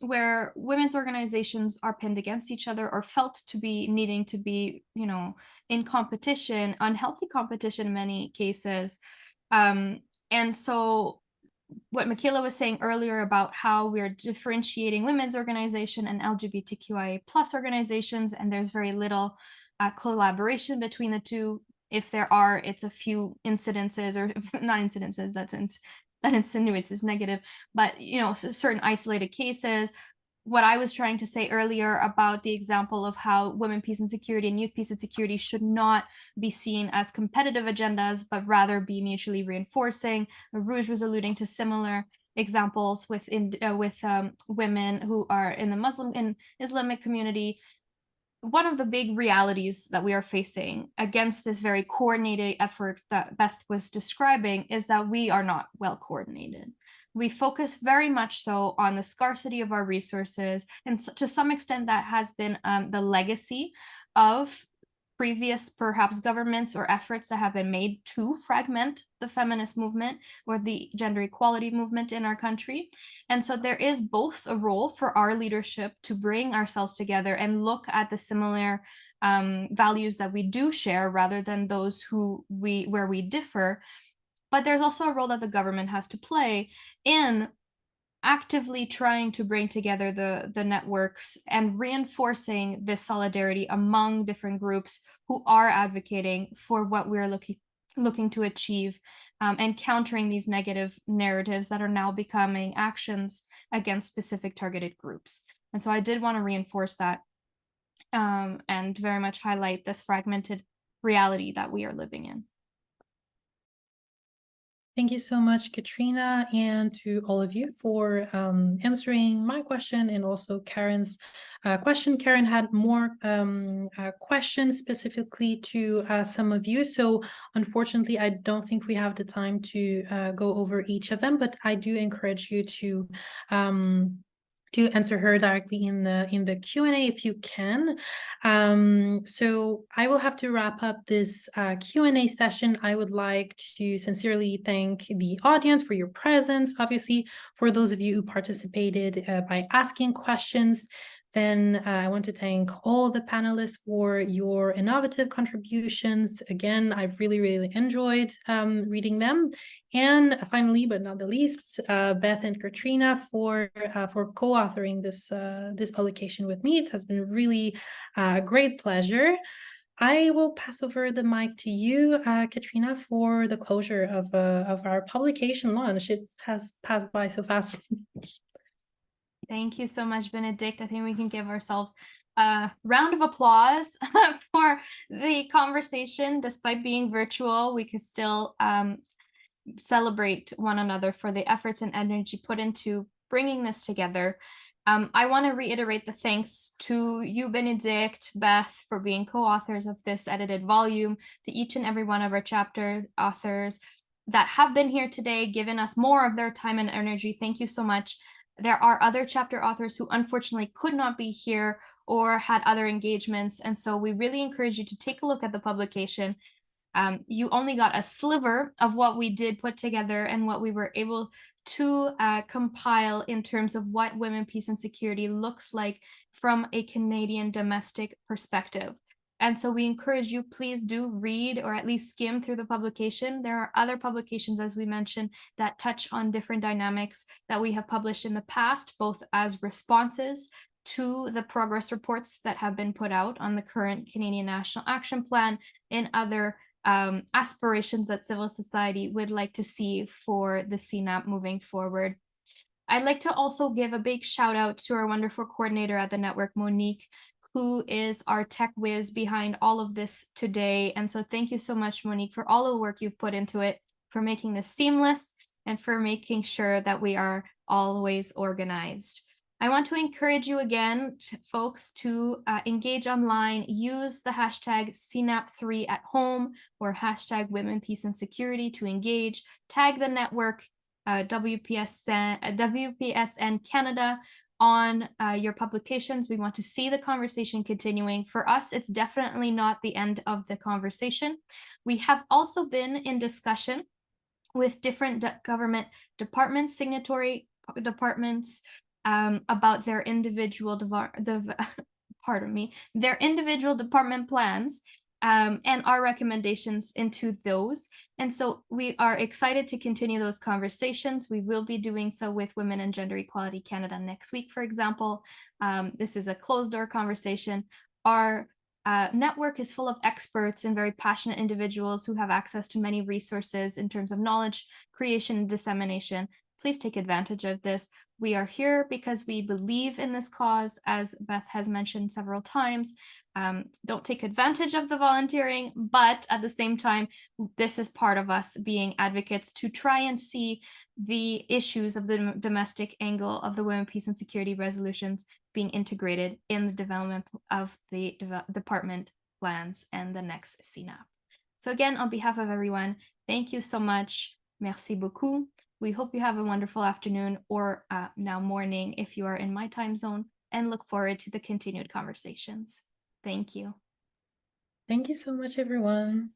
where women's organizations are pinned against each other or felt to be needing to be, in competition, unhealthy competition in many cases. And so what Michaela was saying earlier about how we're differentiating women's organization and LGBTQIA+ organizations, and there's very little collaboration between the two. If there are, it's a few incidences, or not incidences, that insinuates is negative, but certain isolated cases. What I was trying to say earlier about the example of how women, peace and security and youth, peace and security should not be seen as competitive agendas, but rather be mutually reinforcing. Rouge was alluding to similar examples with women who are in the Muslim and Islamic community. One of the big realities that we are facing against this very coordinated effort that Beth was describing is that we are not well coordinated. We focus very much so on the scarcity of our resources, and to some extent that has been the legacy of previous perhaps governments or efforts that have been made to fragment the feminist movement or the gender equality movement in our country. And so there is both a role for our leadership to bring ourselves together and look at the similar values that we do share rather than those where we differ. But there's also a role that the government has to play in actively trying to bring together the networks and reinforcing this solidarity among different groups who are advocating for what we're looking to achieve, and countering these negative narratives that are now becoming actions against specific targeted groups. And so I did want to reinforce that, and very much highlight this fragmented reality that we are living in. Thank you so much, Katrina, and to all of you for answering my question and also Karen's question. Karen had more questions specifically to some of you. So unfortunately, I don't think we have the time to go over each of them, but I do encourage you to answer her directly in the Q&A if you can. So I will have to wrap up this Q&A session. I would like to sincerely thank the audience for your presence, obviously, for those of you who participated by asking questions. Then I want to thank all the panelists for your innovative contributions. Again, I've really, really enjoyed reading them. And finally, but not the least, Beth and Katrina for co-authoring this publication with me. It has been really a great pleasure. I will pass over the mic to you, Katrina, for the closure of our publication launch. It has passed by so fast. Thank you so much, Benedict. I think we can give ourselves a round of applause for the conversation. Despite being virtual, we could still celebrate one another for the efforts and energy put into bringing this together. I want to reiterate the thanks to you, Benedict, Beth, for being co-authors of this edited volume, to each and every one of our chapter authors that have been here today, given us more of their time and energy. Thank you so much. There are other chapter authors who unfortunately could not be here or had other engagements. And so we really encourage you to take a look at the publication. You only got a sliver of what we did put together and what we were able to compile in terms of what women, peace, and security looks like from a Canadian domestic perspective. And so we encourage you, please do read or at least skim through the publication. There are other publications, as we mentioned, that touch on different dynamics that we have published in the past, both as responses to the progress reports that have been put out on the current Canadian National Action Plan and other aspirations that civil society would like to see for the CNAP moving forward. I'd like to also give a big shout out to our wonderful coordinator at the network, Monique, who is our tech whiz behind all of this today. And so thank you so much, Monique, for all the work you've put into it, for making this seamless, and for making sure that we are always organized. I want to encourage you again, folks, to engage online, use the hashtag CNAP3 at home or hashtag Women, Peace, and Security to engage, tag the network, WPSN Canada, on your publications. We want to see the conversation continuing. For us, it's definitely not the end of the conversation. We have also been in discussion with different government departments, signatory departments, about their individual their individual department plans, and our recommendations into those. And so we are excited to continue those conversations. We will be doing so with Women and Gender Equality Canada next week, for example. This is a closed door conversation. Our network is full of experts and very passionate individuals who have access to many resources in terms of knowledge creation and dissemination. Please take advantage of this. We are here because we believe in this cause, as Beth has mentioned several times. Don't take advantage of the volunteering, but at the same time, this is part of us being advocates to try and see the issues of the domestic angle of the Women, Peace, and Security resolutions being integrated in the development of the department plans and the next CNAP. So again, on behalf of everyone, thank you so much. Merci beaucoup. We hope you have a wonderful afternoon or now morning if you are in my time zone, and look forward to the continued conversations. Thank you. Thank you so much, everyone.